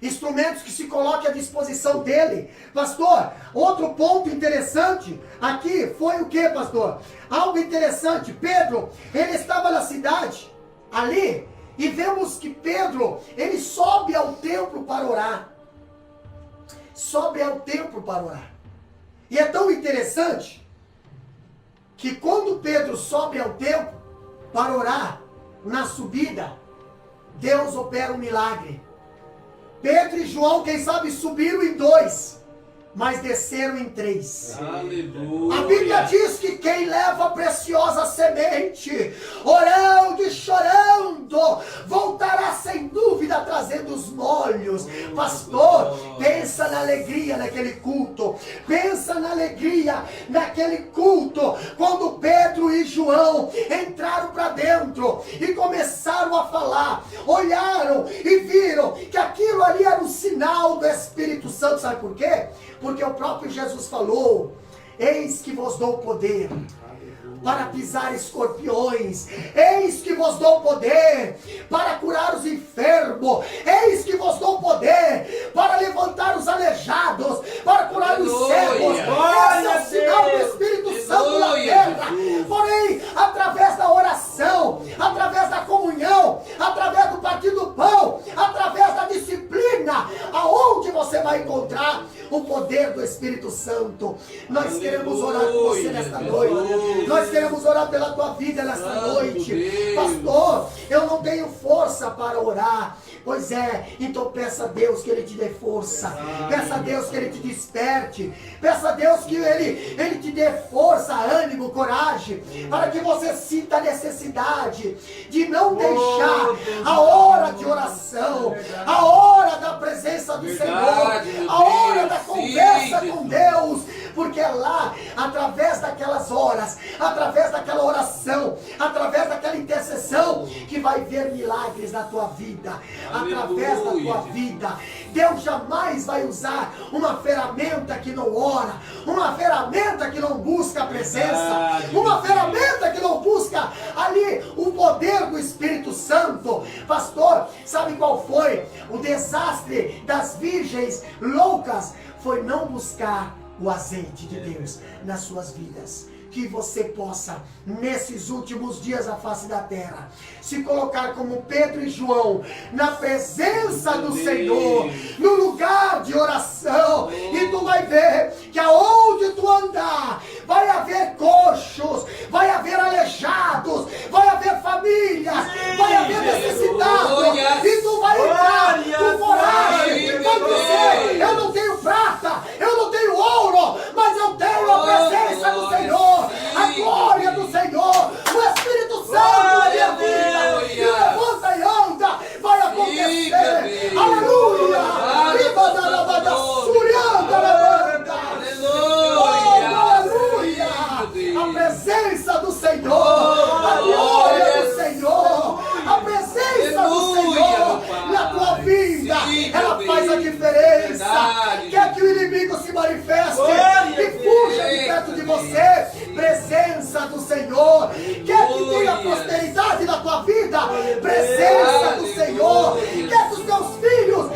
instrumentos que se coloquem à disposição dele. Pastor, outro ponto interessante aqui foi o que, pastor? Algo interessante. Pedro, ele estava na cidade ali e vemos que Pedro, ele sobe ao templo para orar. Sobe ao templo para orar. E é tão interessante que quando Pedro sobe ao templo para orar, na subida, Deus opera um milagre. Pedro e João, quem sabe, subiram em 2, mas desceram em 3. Aleluia. A Bíblia diz que quem leva a preciosa semente, orando e chorando, voltará sem dúvida trazendo os molhos. Pastor, pensa na alegria naquele culto. Pensa na alegria naquele culto, quando Pedro e João entraram para dentro e começaram a falar. Olharam e viram que aquilo ali era um sinal do Espírito Santo. Sabe por quê? Porque o próprio Jesus falou: eis que vos dou poder para pisar escorpiões, eis que vos dou poder para curar os enfermos, eis que vos dou poder para levantar os aleijados, para curar os cegos. Esse é o sinal do Espírito Santo na terra. Porém, através da oração, através da comunhão, através do partir do pão, através da disciplina, aonde você vai encontrar o poder do Espírito Santo. Nós queremos orar com você nesta noite. Nós queremos orar pela tua vida nesta noite. Pastor, eu não tenho força para orar. Pois é, então peça a Deus que Ele te dê força. Peça a Deus que Ele te desperte. Peça a Deus que Ele te dê força, ânimo, coragem, para que você sinta a necessidade de não deixar a hora de oração, a hora da presença do Senhor, a hora da conversa com Deus, porque é lá, através daquelas horas, através daquela oração, através daquela intercessão, que vai ver milagres na tua vida. Através da tua vida. Deus jamais vai usar uma ferramenta que não ora, uma ferramenta que não busca a presença, uma ferramenta que não busca ali o poder do Espírito Santo. Pastor, sabe qual foi o desastre das virgens loucas? Foi não buscar o azeite de Deus nas suas vidas. Que você possa, nesses últimos dias à face da terra, se colocar como Pedro e João, na presença do Senhor, no lugar de oração, e tu vai ver que aonde tu andar, vai haver coxos, vai haver aleijados, vai haver famílias, vai haver necessitados, e tu vai entrar com coragem, vai dizer: eu não tenho prata, eu não tenho ouro, mas eu tenho a presença do Senhor, a glória do Senhor, o Espírito Santo na minha vida, e levanta e anda, vai acontecer. Aleluia! Aleluia! A presença do Senhor, a glória do Senhor, a presença do Senhor na tua vida, ela faz a diferença. Quer que o inimigo se manifeste e fuja de perto de você? Presença do Senhor. Quer que tenha prosperidade na tua vida? Presença do Senhor. Quer que os teus filhos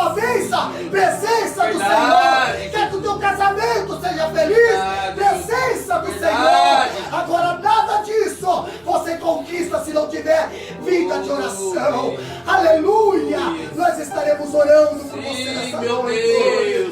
sua bênção, presença do Verdade. Senhor. Quer que o teu casamento seja feliz, Verdade. presença do Verdade. Senhor. Agora nada disso você conquista se não tiver vida de oração. Aleluia! Nós estaremos orando por você Sim, nessa meu noite. Deus.